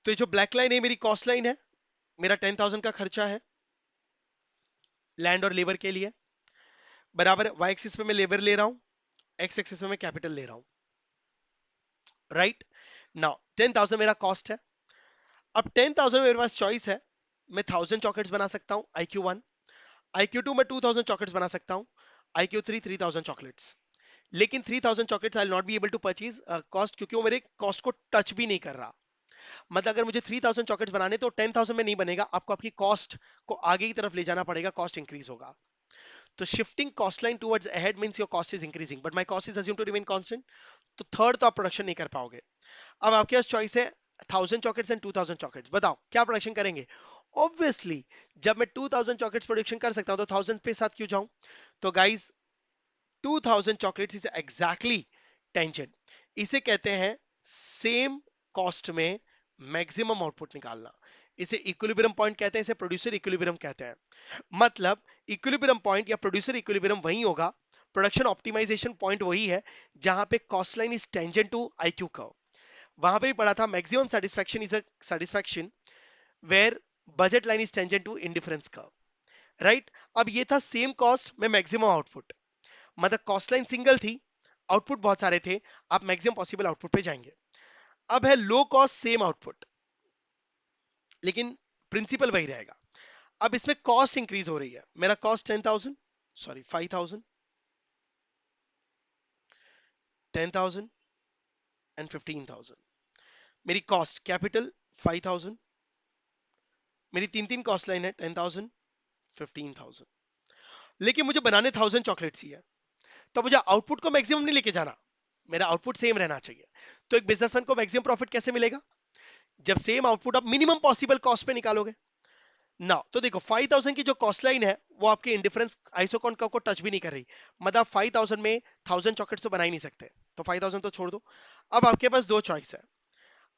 तो ये जो ब्लैक लाइन है मेरी कॉस्ट लाइन है, मेरा 10,000 का खर्चा है लैंड और लेबर के लिए, बराबर वाई एक्सिस पे मैं लेबर ले रहा हूं, एक्स एक्सिस में मैं कैपिटल ले रहा हूं, राइट। नाउ 10,000 मेरा कॉस्ट है। अब 10,000 मेरे पास चॉइस है, मैं 1000 चॉकलेट्स बना सकता हूं IQ1, IQ2 में 2000 चॉकलेट्स बना सकता हूं, IQ3 3000 चॉकलेट्स। लेकिन 3000 chocolates I will not be able to purchase cost, क्योंकि वो मेरे कॉस्ट को टच भी नहीं कर रहा। मतलब अगर मुझे 3000 चॉकलेट्स बनाने तो 10,000 में नहीं बनेगा, आपको आपकी कॉस्ट को आगे की तरफ ले जाना पड़ेगा, कॉस्ट इंक्रीज होगा। तो shifting cost line towards ahead means your cost is increasing but my cost is assume to remain constant. तो थर्ड तो आप प्रोडक्शन नहीं कर पाओगे। अब आपके पास चॉइस है 1000 चॉकलेट्स एंड 2000 चॉकलेट्स, बताओ क्या प्रोडक्शन करेंगे? ऑब्वियसली जब मैं 2000 चॉकलेट्स प्रोडक्शन कर सकता हूं तो 1000 पे साथ क्यों जाऊं? तो guys 2000 chocolates is exactly tangent, इसे कहते हैं सेम कॉस्ट में मैक्सिमम आउटपुट निकालना। इसे इक्विलिब्रियम पॉइंट कहते हैं, इसे प्रोड्यूसर इक्विलिब्रियम कहते हैं। मतलब इक्विलिब्रियम पॉइंट या प्रोड्यूसर इक्विलिब्रियम वही होगा, प्रोडक्शन ऑप्टिमाइजेशन पॉइंट वही है जहां पे cost line is tangent to IQ curve. वहां पे भी पढ़ा था maximum satisfaction is a satisfaction where budget line is tangent to indifference curve, right. अब ये था सेम कॉस्ट में मैक्सिमम आउटपुट, मतलब कॉस्ट लाइन सिंगल थी, आउटपुट बहुत सारे थे, आप मैक्सिमम पॉसिबल आउटपुट पे जाएंगे। अब है लो कॉस्ट सेम आउटपुट, लेकिन प्रिंसिपल वही रहेगा। अब इसमें कॉस्ट इंक्रीज हो रही है, मेरा कॉस्ट 10,000, सॉरी 5,000, 10,000 एंड 15,000। मेरी कॉस्ट कैपिटल 5,000, मेरी तीन तीन कॉस्ट लाइन है 10,000, 15,000, लेकिन मुझे बनाने 1000 चॉकलेट्स ही है, तो मुझे आउटपुट को मैक्सिमम नहीं लेके जाना, मेरा आउटपुट सेम रहना चाहिए। तो एक बिजनेसमैन को मैक्सिमम प्रॉफिट कैसे मिलेगा? जब सेम आउटपुट आप मिनिमम पॉसिबल कॉस्ट पे निकालोगे ना। तो देखो 5,000 की जो कॉस्ट लाइन है वो आपके इंडिफरेंस आइसोकॉन कर्व को टच भी नहीं कर रही, मतलब 5,000 में 1000 चॉकलेट्स तो बना ही नहीं सकते, तो 5,000 तो छोड़ दो। अब आपके पास दो चॉइस है,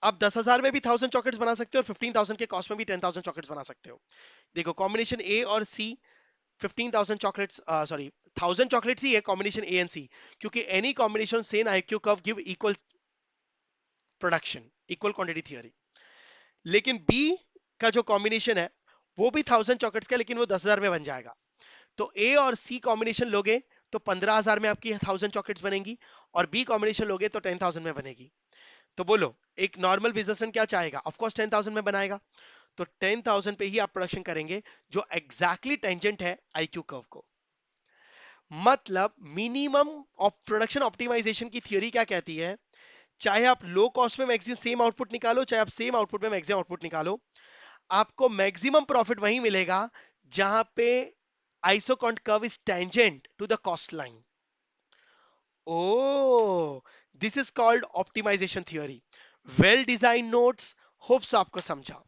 आप 10,000 में भी 1000 चॉकलेट्स बना सकते हो और 15,000 के कॉस्ट में भी 10,000 चॉकलेट्स बना सकते हो। देखो कॉम्बिनेशन ए और सी 15,000 चॉकलेट्स, सॉरी 1000 चॉकलेट्स ही है कॉम्बिनेशन ए एंड सी, क्योंकि any combination same IQ curve give equal production, equal quantity theory. लेकिन बी का जो कॉम्बिनेशन है वो भी 1000 चॉकलेट्स का, लेकिन वो 10,000 में बन जाएगा। तो ए और सी कॉम्बिनेशन लोगे तो 15,000 में आपकी 1000 चॉकलेट्स बनेंगी, और बी कॉम्बिनेशन लोगे तो 10,000 में बनेगी। तो बोलो एक नॉर्मल बिजनेसमैन क्या चाहेगा? ऑफ कोर्स 10,000 में बनाएगा, तो 10,000 पे ही आप प्रोडक्शन करेंगे जो एग्जैक्टली टेंजेंट है आईक्यू कर्व को। मतलब मिनिमम ऑफ प्रोडक्शन ऑप्टिमाइजेशन की थ्योरी क्या कहती है? चाहे आप लो कॉस्ट में मैक्सिमम सेम आउटपुट निकालो, चाहे आप सेम आउटपुट में मैक्सिमम आउटपुट निकालो, आपको मैक्सिमम प्रॉफिट वहीं मिलेगा जहां पे isocost curve is tangent to the cost line. Oh, this is called optimization theory. Well design notes, hopes आपको समझा।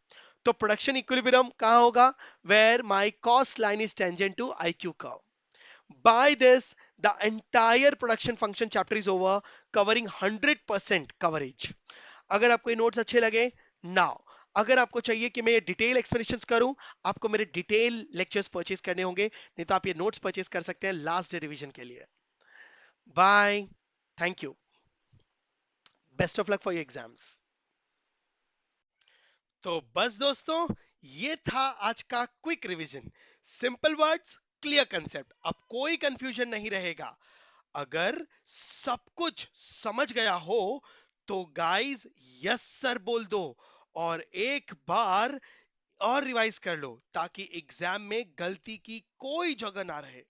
तो प्रोडक्शन इक्विलिब्रियम कहां होगा? Where my cost line is tangent to IQ curve. By this, the entire production function chapter is over, covering 100% coverage. अगर आपको ये notes अच्छे लगे, नाउ अगर आपको चाहिए कि मैं ये डिटेल एक्सप्लेनेशन करूं, आपको मेरे डिटेल लेक्चर्स परचेज करने होंगे, नहीं तो आप ये नोट्स परचेज कर सकते हैं लास्ट डे रिवीजन के लिए। Bye, thank you, best of luck for your exams. तो बस दोस्तों, ये था आज का quick revision. Simple words, clear concept, अब कोई कंफ्यूजन नहीं रहेगा। अगर सब कुछ समझ गया हो तो गाइस यस सर बोल दो, और एक बार और रिवाइज कर लो ताकि एग्जाम में गलती की कोई जगह ना रहे।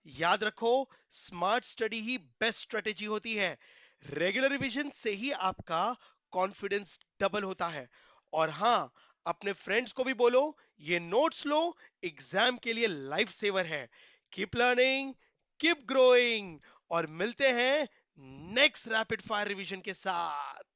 याद रखो, स्मार्ट स्टडी ही बेस्ट स्ट्रेटेजी होती है। रेगुलर रिवीजन से ही आपका कॉन्फिडेंस डबल होता है। और हाँ, अपने फ्रेंड्स को भी बोलो ये नोट्स लो, एग्जाम के लिए लाइफ सेवर है। कीप लर्निंग, कीप ग्रोइंग, और मिलते हैं नेक्स्ट रैपिड फायर रिवीजन के साथ।